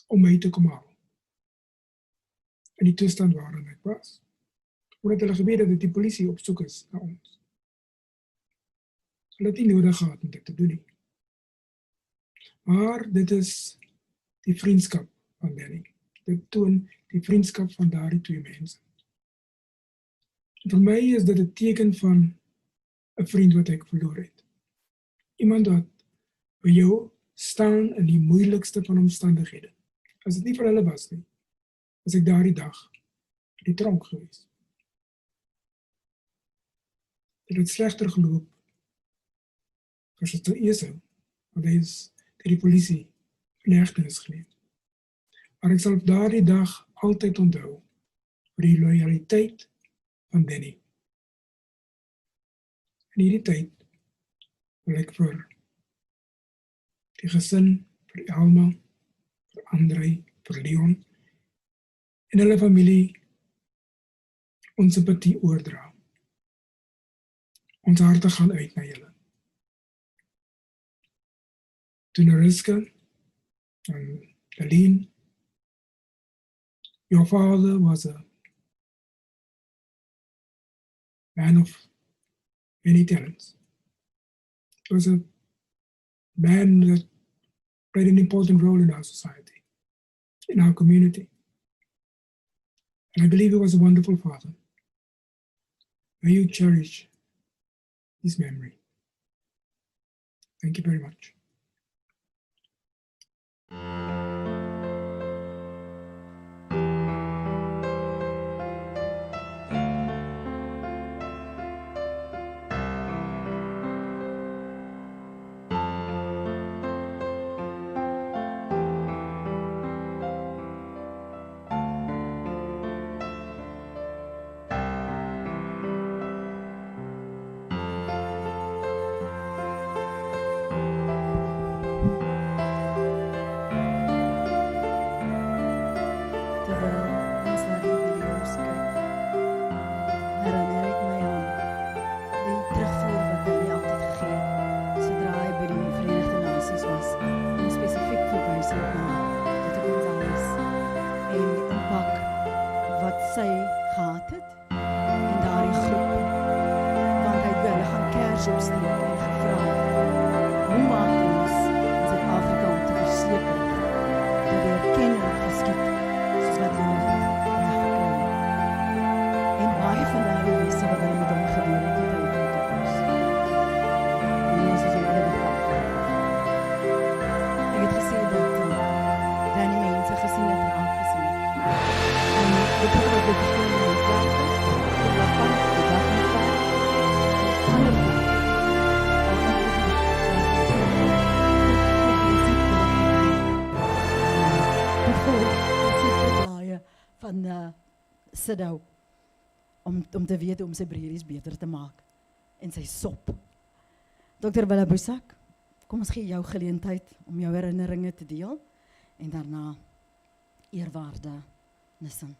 om my te kom haal. In die toestand waarin ek was. Omdat hulle geweet het dat die polisie op soek is na ons. Hulle het nie nodig gehad om dit te doen nie. Maar dit is die vriendskap van Danny. Dit toon die vriendskap van daardie twee mense. En vir my is dit 'n teken van 'n vriend wat ek verloor het. Iemand wat by jou staan in die moeilikste van omstandighede. As dit nie vir hulle was nie, was ek daardie dag in die tronk gewees. Dit het slegter geloop vir Cecil Esel, want hy is deur die polisie in hegtenis geneem. Maar ek sal op daardie dag altyd onthou vir die loyaliteit van Danny. In hierdie tyd wil ek vir die gesin, vir Alma, vir Andrei, vir Leon en hulle familie ons simpatie oordra. Ons harte gaan uit na julle. To Nariska and Aline, your father was a man of many talents. He was a man that played an important role in our society, in our community. And I believe he was a wonderful father. May you cherish his memory. Thank you very much. sy gehad het en daardie groep, want hy het hulle gaan kers opsteek en gevra, hoe maak ons in Suid-Afrika om te verseker dat die erkenning geskied soos wat hulle het reggekry het. En baie van daardie lesse wat hulle met hom geleer het, het hy toegepas. En ons is hom ewig dankbaar. Ek het gesê dat Danny mense gesien het en aangesien het. En dit het wat dit verskil in my plek is, en waarvan ek die dag nie vaar, ander plek. Van Sidou om te weet om sy breeries beter te maak en sy sop. Dr. Willa Boesak, kom ons gee jou geleentheid om jou herinneringe te deel en daarna eerwaarde Nissen.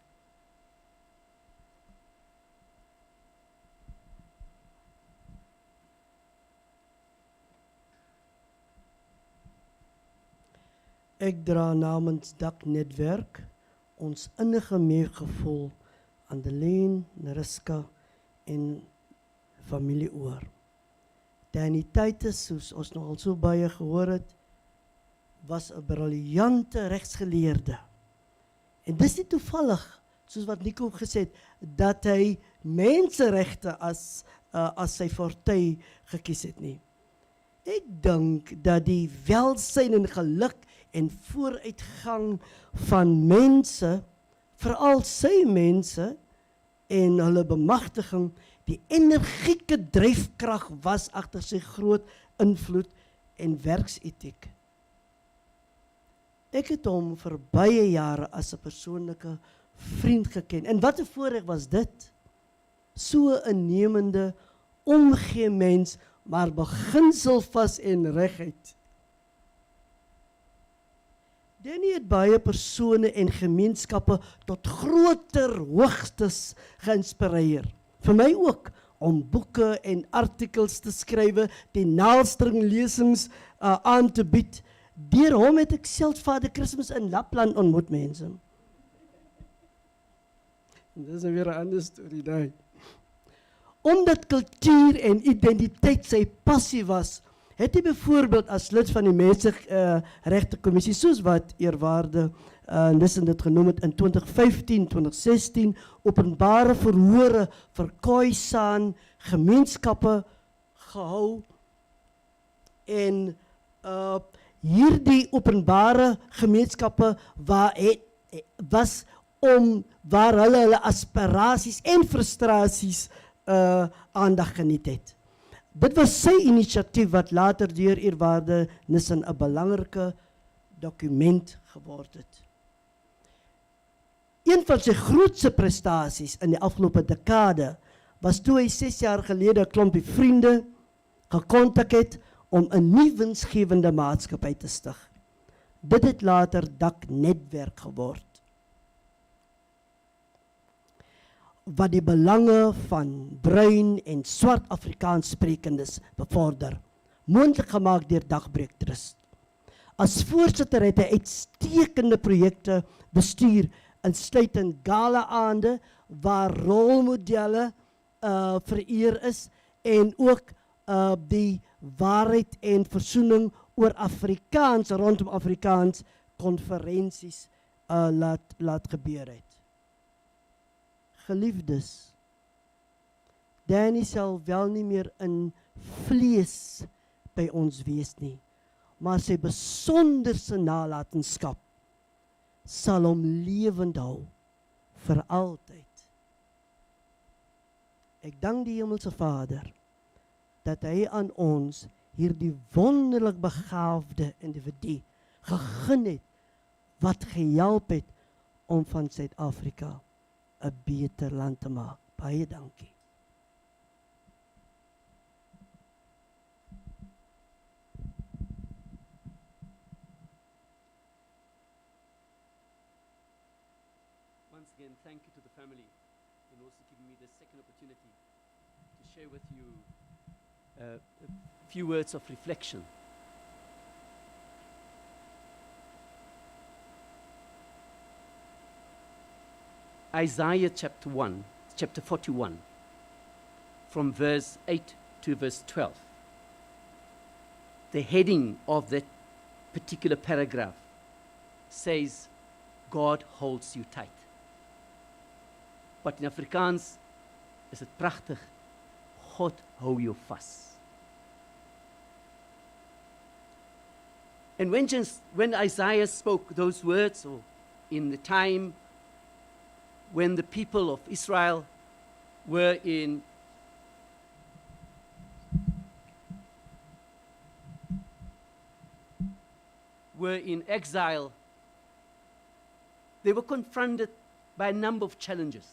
Ek dra namens Dak Netwerk ons innige meegevoel aan Deleen, Nariska en familie oor. Danny Titus, soos ons nogal so baie gehoor het, was 'n briljante regsgeleerde. En dis nie toevallig, soos wat Nico gesê het, dat hy menseregte as sy fortuin gekies het nie. Ek dink dat die welsyn en geluk en vooruitgang van mense, veral sy mense en hulle bemagtiging, die energieke dryfkrag was agter sy groot invloed en werksetiek. Ek het hom vir baie jare as 'n persoonlike vriend geken. En wat 'n voorreg was dit? So 'n innemende, omgee mens, maar beginselvas en reguit. Danny het baie persone en gemeenskappe tot groter hoogtes geïnspireer. Vir my ook, om boeke en artikels te skrywe, die naaldstringlesings aan te bied. Deur hom het ek selfs Vader Christmas in Lapland ontmoet, mense. En dis weer 'n ander storie daai. Omdat kultuur en identiteit sy passie was, het hy byvoorbeeld as lid van die Menseregte Kommissie, soos wat eerwaarde Nissen dit genoem het, in 2015, 2016, openbare verhore vir Khoisan gemeenskappe gehou. En hierdie openbare gemeenskappe was waar hulle aspirasies en frustrasies aandag geniet het. Dit was sy inisiatief wat later deur eerwaarde Nissen 'n belangrike dokument geword het. Een van sy grootste prestasies in die afgelope dekade was toe hy 6 jaar gelede 'n klompie vriende gekontak het om 'n nuwe winsgewende maatskappy te stig. Dit het later Dak Netwerk geword, wat die belange van bruin en swart Afrikaans sprekendes bevorder, moontlik gemaak deur Dagbreek Trust. As voorsitter het hy uitstekende projekte bestuur, insluitend gala-aande waar rolmodelle vereer is en ook die waarheid en versoening oor Afrikaans, rondom Afrikaans konferensies laat gebeur het. Geliefdes, Danny sal wel nie meer in vlees by ons wees nie, maar sy besonderse nalatenskap sal hom lewend hou vir altyd. Ek dank die Hemelse Vader dat hy aan ons hierdie wonderlik begaafde individu gegee het wat gehelp het om van Suid-Afrika 'n beter land te maak. Baie dankie. Once again, thank you to the family and also giving me the second opportunity to share with you a few words of reflection. Isaiah chapter 41, from verse 8 to verse 12. The heading of that particular paragraph says, God holds you tight. But in Afrikaans is het prachtig, God hou jou vas. And when Isaiah spoke those words, or in the time when the people of Israel were in exile, they were confronted by a number of challenges.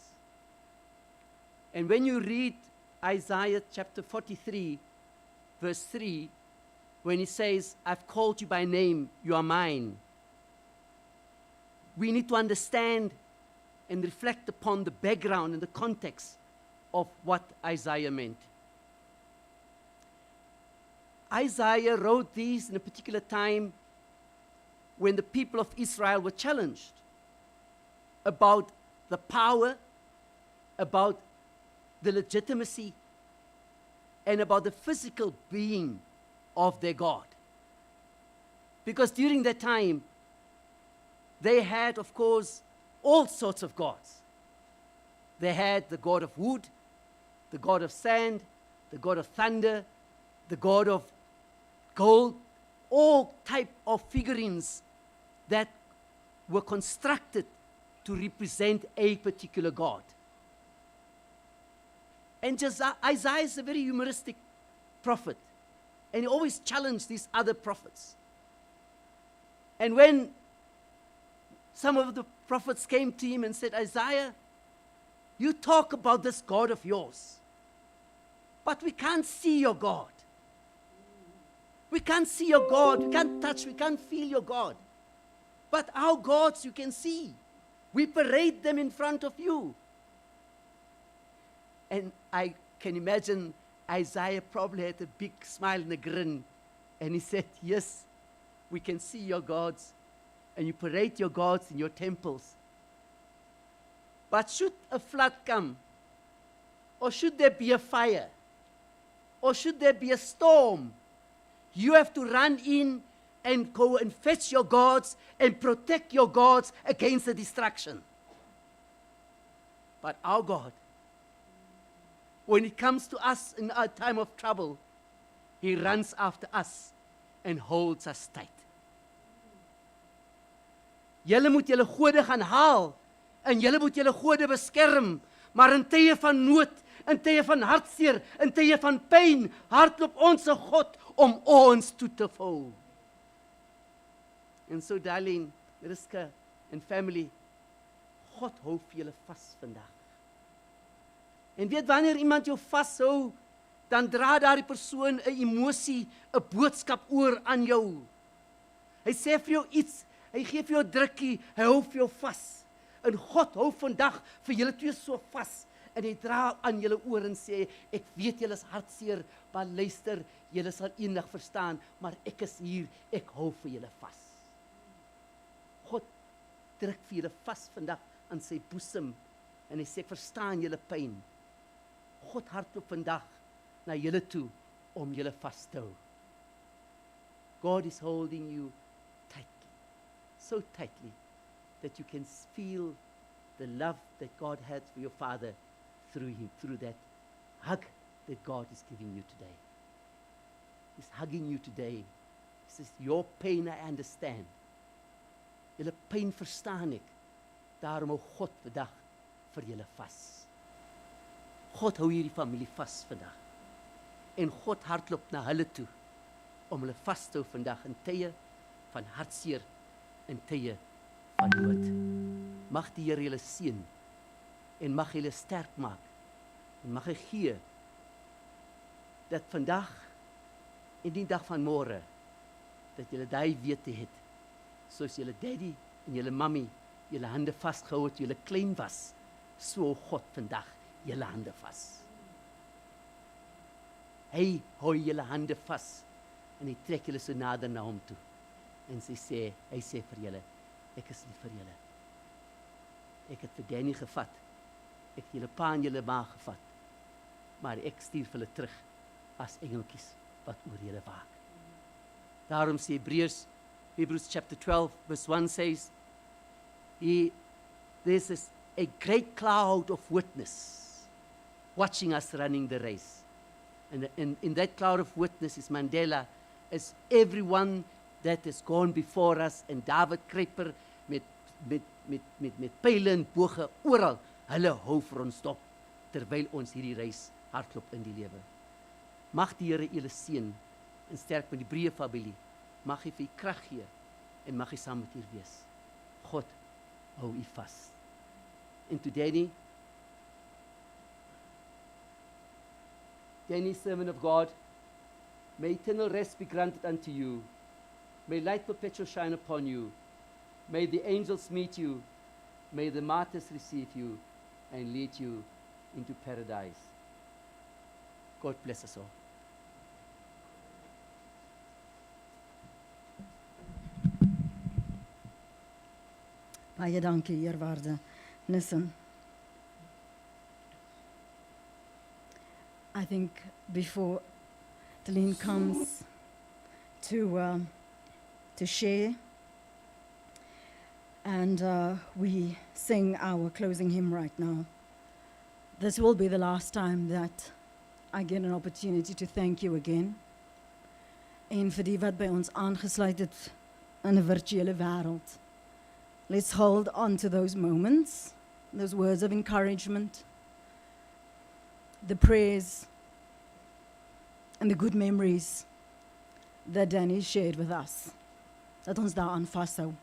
And when you read Isaiah chapter 43, verse 3, when he says, I've called you by name, you are mine, we need to understand and reflect upon the background and the context of what Isaiah meant. Isaiah wrote these in a particular time when the people of Israel were challenged about the power, about the legitimacy, and about the physical being of their God. Because during that time, they had, of course, all sorts of gods. They had the god of wood, the god of sand, the god of thunder, the god of gold, all type of figurines that were constructed to represent a particular god. And Isaiah is a very humoristic prophet, and he always challenged these other prophets. And when some of the prophets came to him and said, Isaiah, you talk about this God of yours, but we can't see your God. We can't see your God. We can't touch, we can't feel your God. But our gods you can see. We parade them in front of you. And I can imagine Isaiah probably had a big smile and a grin. And he said, yes, we can see your gods. And you parade your gods in your temples. But should a flood come, or should there be a fire, or should there be a storm, you have to run in and go and fetch your gods and protect your gods against the destruction. But our God, when it comes to us in our time of trouble, He runs after us and holds us tight. Julle moet julle gode gaan haal en julle moet julle gode beskerm, maar in tye van nood, in tye van hartseer, in tye van pyn, hardloop ons se God om ons toe te vou. And so darling, Riska and family, God hou vir julle vas vandag. En weet wanneer iemand jou vashou, dan dra daardie persoon 'n emosie, 'n boodskap oor aan jou. Hy sê vir jou iets, hy gee vir jou 'n drukkie, hy hou vir jou vas. En God hou vandag vir julle twee so vas. En hy dra aan julle oor en sê, ek weet julle is hartseer, maar luister, julle sal eendag verstaan, maar ek is hier, ek hou vir julle vas. God druk vir julle vas vandag aan sy boesem, en hy sê, ek verstaan julle pyn. God hardloop vandag na julle toe, om julle vas te hou. God is holding you tightly, so tightly, that you can feel the love that God has for your Father through Him, through that hug that God is giving you today. He's hugging you today. He says, your pain I understand. Julle pyn verstaan ek. Daarom hou God vandag vir julle vas. God hou hierdie familie vas vandag. En God hardloop na hulle toe, om hulle vas te hou vandag in tye van hartseer, in tye van nood. Mag die Here julle seën, en mag julle sterk maak, en mag hy gee, dat vandag, en die dag van môre, dat julle daai wete het, soos julle daddy en julle mommy, julle hande vasgehou het, julle klein was, so God vandag, julle hande vas. Hy hou julle hande vas, en hy trek julle so nader na hom toe, en hy sê vir julle, ek is lief vir julle. Ek het vir Danny gevat. Ek het julle pa en julle ma gevat. Maar ek stuur vir hulle terug as engeltjies wat oor julle waak. Daarom sê Hebrews chapter 12 verse 1 says, there's a great cloud of witness watching us running the race. And in that cloud of witness is Mandela, is everyone that has gone before us, and David Kruiper met pyle en boge oral. Hulle hou vir ons dop terwyl ons hierdie reis hardloop in die lewe. Mag die Here julle seën en sterk met die breë familie. Mag hy vir u krag gee en mag hy saam met u wees. God hou u vas. En to Danny, servant of God, may eternal rest be granted unto you. May light perpetual shine upon you. May the angels meet you. May the martyrs receive you and lead you into paradise. God bless us all. Baie dankie, eerwaarde. Listen, I think before Deline comes to share, and we sing our closing hymn right now, this will be the last time that I get an opportunity to thank you again. En vir die wat by ons aangesluit het in 'n virtuele wêreld. Let's hold on to those moments, those words of encouragement, the prayers, and the good memories that Danny shared with us. Dat ons daaraan vashou.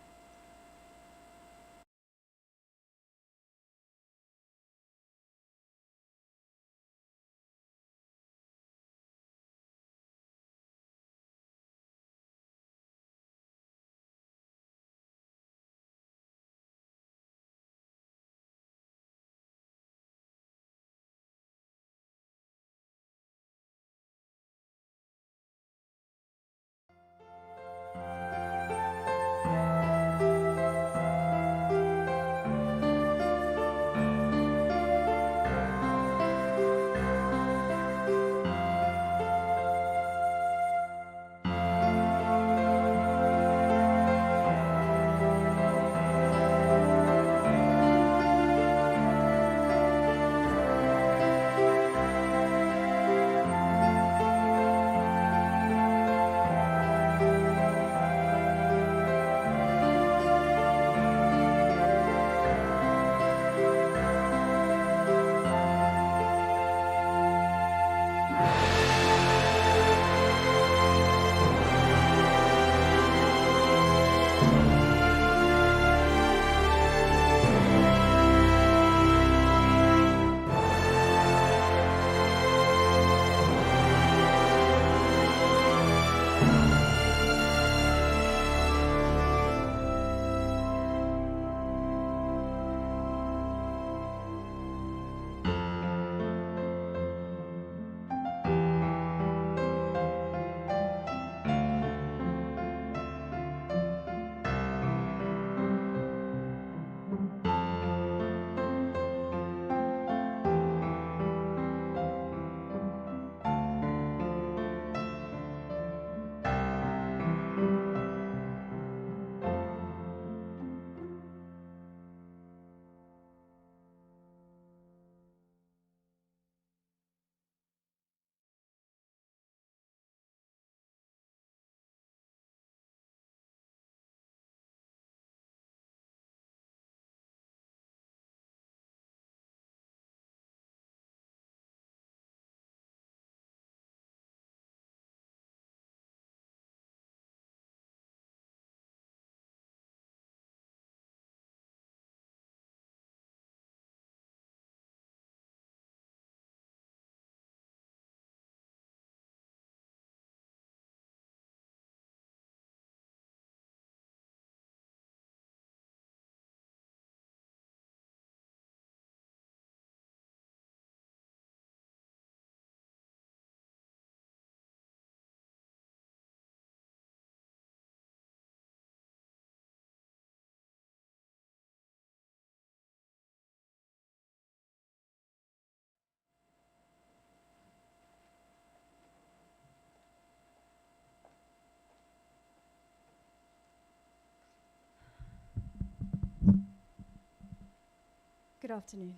Good afternoon.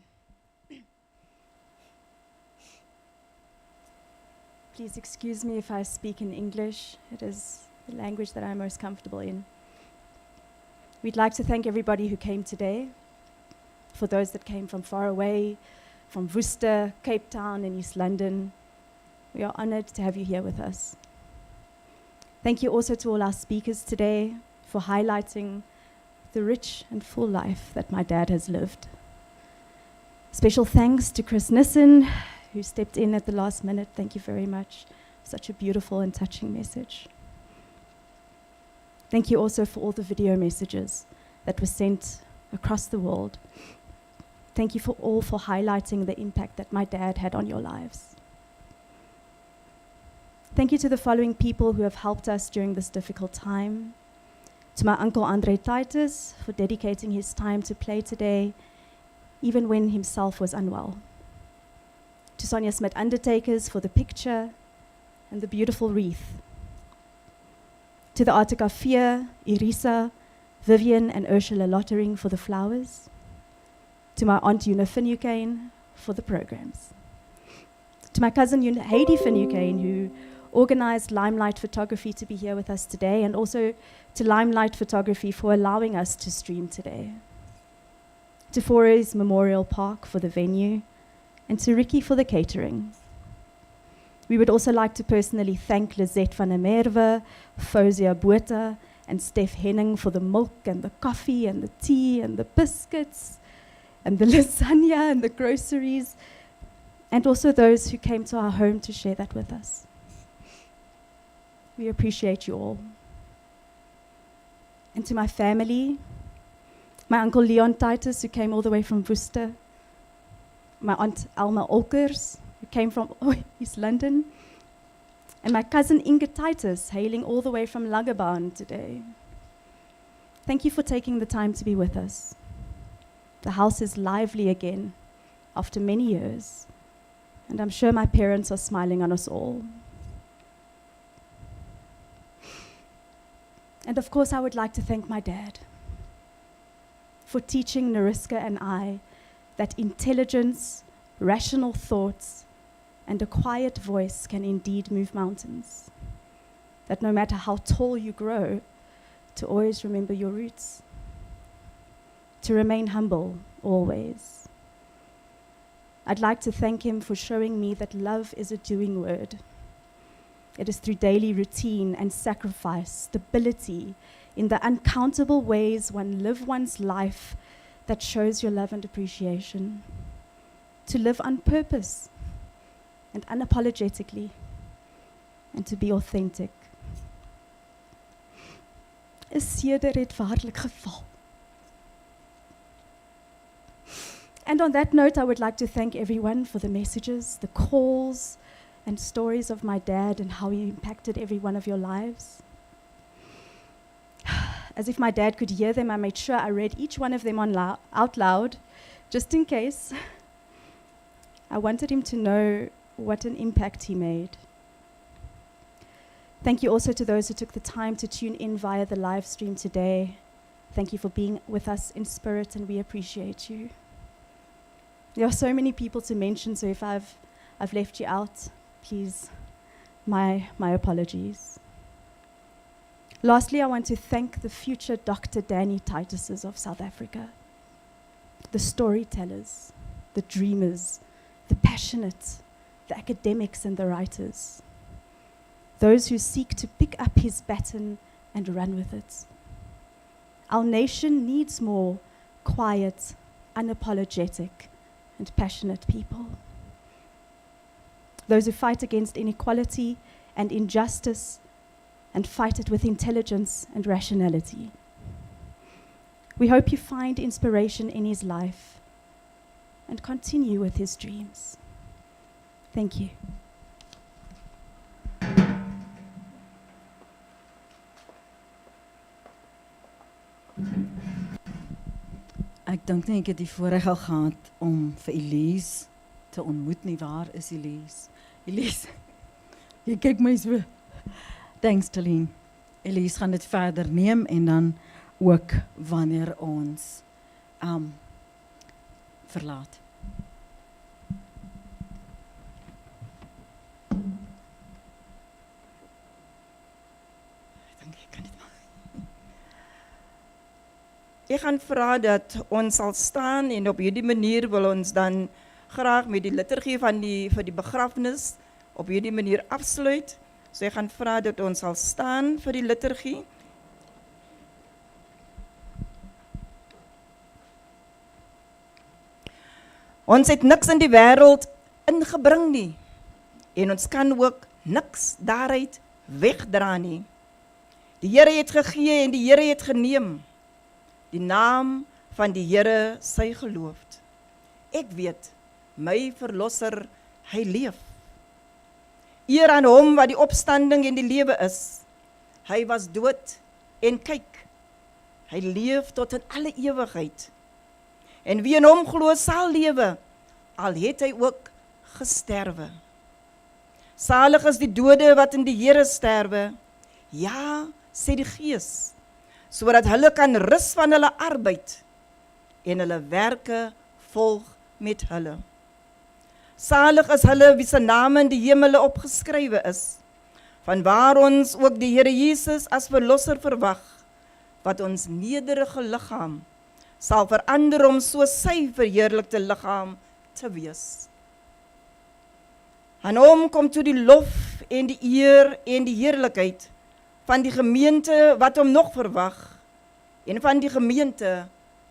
Please excuse me if I speak in English. It is the language that I'm most comfortable in. We'd like to thank everybody who came today. For those that came from far away, from Worcester, Cape Town, and East London, we are honored to have you here with us. Thank you also to all our speakers today for highlighting the rich and full life that my dad has lived. Special thanks to Chris Nissen, who stepped in at the last minute. Thank you very much. Such a beautiful and touching message. Thank you also for all the video messages that were sent across the world. Thank you for highlighting the impact that my dad had on your lives. Thank you to the following people who have helped us during this difficult time. To my uncle Andre Titus for dedicating his time to play today, even when himself was unwell. To Sonia Smith Undertakers for the picture and the beautiful wreath. To the Artekafia, Irisa, Vivian and Ursula Lottering for the flowers. To my aunt Una Finucane for the programs. To my cousin Heidi Finucane, who organized Limelight Photography to be here with us today, and also to Limelight Photography for allowing us to stream today. To Fore's Memorial Park for the venue, and to Ricky for the catering. We would also like to personally thank Lizette van der Merwe, Fozia Botha, and Steph Henning for the milk and the coffee and the tea and the biscuits and the lasagna and the groceries, and also those who came to our home to share that with us. We appreciate you all. And to my family, my uncle Leon Titus, who came all the way from Worcester, my aunt Alma Olkers, who came from East London, and my cousin Inge Titus, hailing all the way from Langebaan today. Thank you for taking the time to be with us. The house is lively again after many years, and I'm sure my parents are smiling on us all. And of course, I would like to thank my dad for teaching Nariska and I that intelligence, rational thoughts, and a quiet voice can indeed move mountains. That no matter how tall you grow, to always remember your roots. To remain humble, always. I'd like to thank him for showing me that love is a doing word. It is through daily routine and sacrifice, stability, in the uncountable ways one lives one's life that shows your love and appreciation. To live on purpose and unapologetically, and to be authentic. Is seder het waarlik geval. And on that note, I would like to thank everyone for the messages, the calls, and stories of my dad and how he impacted every one of your lives. As if my dad could hear them, I made sure I read each one of them out loud, just in case. I wanted him to know what an impact he made. Thank you also to those who took the time to tune in via the live stream today. Thank you for being with us in spirit, and we appreciate you. There are so many people to mention, so if I've left you out, please, my apologies. Lastly, I want to thank the future Dr. Danny Tituses of South Africa, the storytellers, the dreamers, the passionate, the academics and the writers, those who seek to pick up his baton and run with it. Our nation needs more quiet, unapologetic, and passionate people. Those who fight against inequality and injustice and fight it with intelligence and rationality. We hope you find inspiration in his life and continue with his dreams. Thank you. Ek dink nie ek het die voorreg al gehad om vir Elise te ontmoet nie. Waar is Elise? Elise, jy kyk my so. Thanks, Talene. Elise gaan dit verder neem en dan ook wanneer ons verlaat. Ek gaan vra dat ons sal staan en op hierdie manier wil ons dan graag met die liturgie van vir die begrafnis op hierdie manier afsluit. So ek gaan vra dat ons sal staan vir die liturgie. Ons het niks in die wêreld ingebring nie en ons kan ook niks daaruit wegdra nie. Die Here het gegee en die Here het geneem. Die naam van die Here sy geloofd. Ek weet, my verlosser, hy leef. Eer aan hom wat die opstanding en die lewe is. Hy was dood en kyk, hy leef tot in alle ewigheid. En wie in hom glo sal lewe, al het hy ook gesterwe. Salig is die dode wat in die Here sterwe. Ja, sê die Gees, sodat hulle kan rus van hulle arbeid en hulle werke volg met hulle. Salig is hulle wie se name in die hemele opgeskrywe is, vanwaar ons ook die Here Jesus as verlosser verwag, wat ons nederige liggaam sal verander om so sy verheerlikte liggaam te wees. Aan hom kom toe die lof en die eer en die heerlikheid van die gemeente wat hom nog verwag en van die gemeente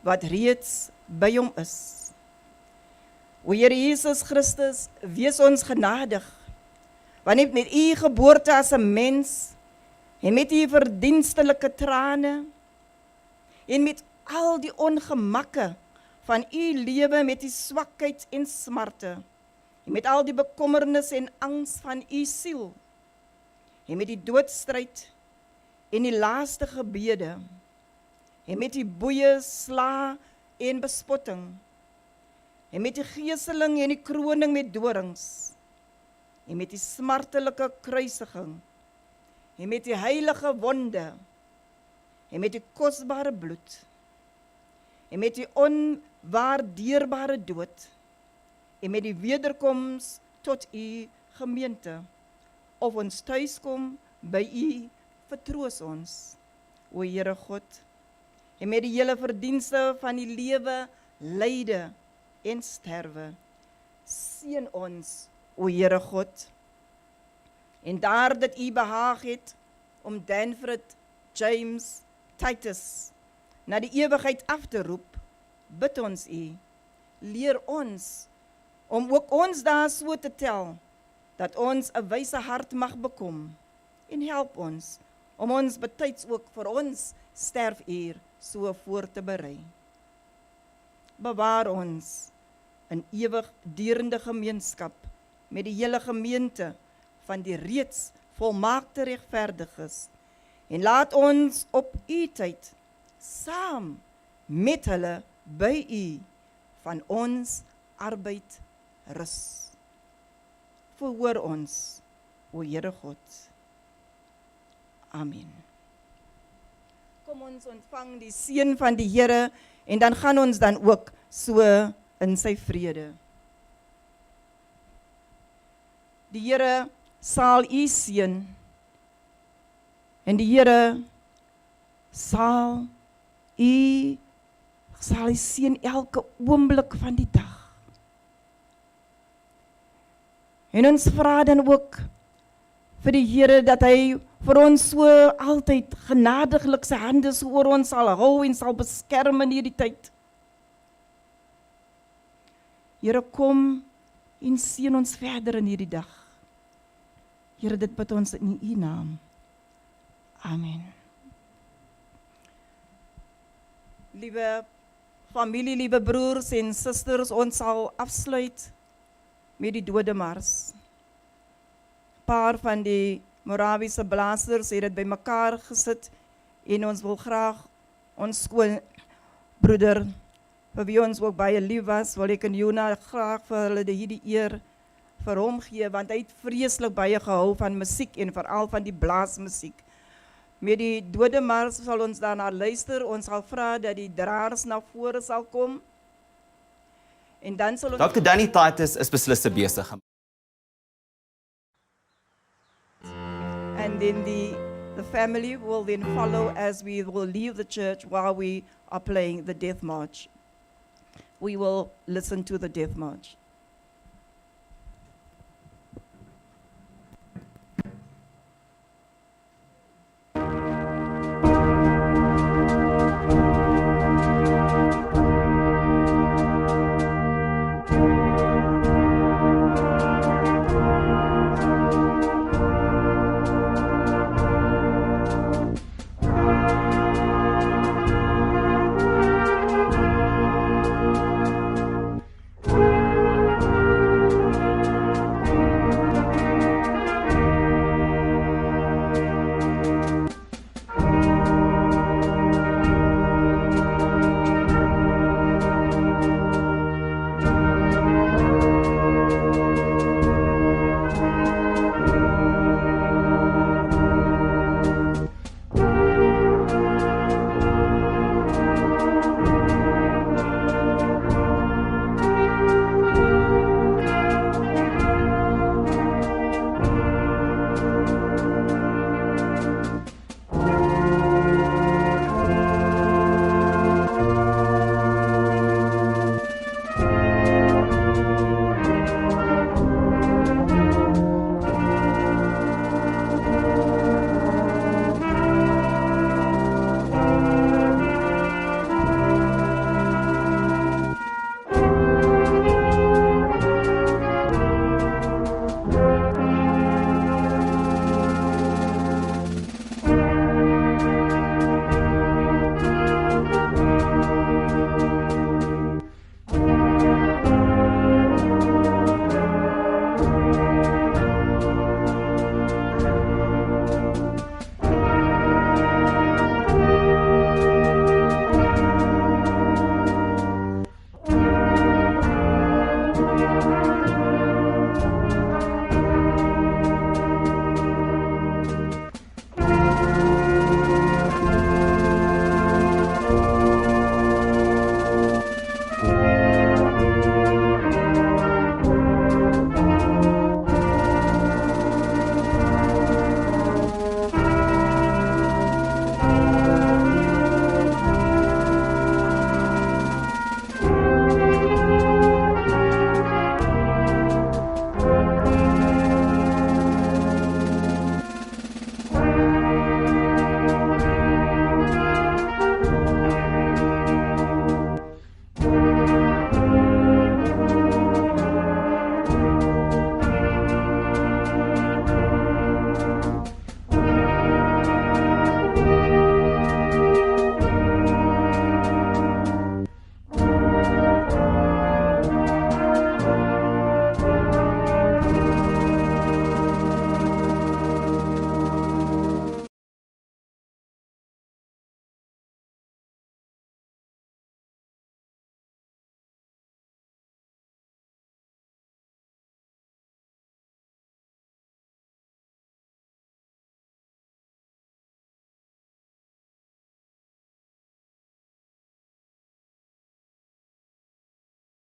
wat reeds by hom is. O Here Jesus Christus, wees ons genadig, want met u geboorte as 'n mens en met u verdienstelike trane en met al die ongemakke van u lewe met die swakheid en smarte en met al die bekommernis en angs van u siel en met die doodstryd en die laaste gebede en met die boeie, sla en bespotting en met die geeseling en die kroning met dorings en met die smartelike kruisiging en met die heilige wonde en met die kosbare bloed en met die onwaardeerbare dood en met die wederkoms tot u gemeente of ons thuiskom by u vertroos ons, o Here God, en met die hele verdienste van die lewe, lyde en sterwe. Seën ons, o Here God, en daar dat u behaag het om Danfred, James, Titus na die ewigheid af te roep, bid ons u, leer ons om ook ons daar so te tel, dat ons 'n wyse hart mag bekom, en help ons om ons betyds ook vir ons sterfuur so voor te berei. Bewaar ons in ewigdurende gemeenskap met die hele gemeente van die reeds volmaakte regverdiges en laat ons op u tyd saam met hulle by u van ons arbeid rus. Verhoor ons, o Here God. Amen. Kom ons ontvang die seën van die Here en dan gaan ons dan ook so in sy vrede. Die Here sal u seën en die Here sal u seën elke oomblik van die dag. En ons vra dan ook vir die Here dat hy vir ons so altyd genadiglik sy hande so oor ons sal hou en sal beskerm in hierdie tyd. Here, kom en seën ons verder in hierdie dag. Here, dit bid ons in u naam. Amen. Liewe familie, liewe broers en susters, ons sal afsluit met die dodemars. Paar van die Morawiese blaasters het dit bymekaar gesit en ons wil graag ons skoolbroeder, vir wie ons ook baie lief was, wil ek en Jona graag vir hulle hierdie eer vir hom gee, want hy het vreeslik baie gehou van musiek en veral van die blaasmusiek. Met die dodemars sal ons daarna luister, ons sal vra dat die draers na vore sal kom En dan sal ons Dr. Danny Titus is beslis besig. And then the family will then follow as we will leave the church while we are playing the death march. We will listen to the death march.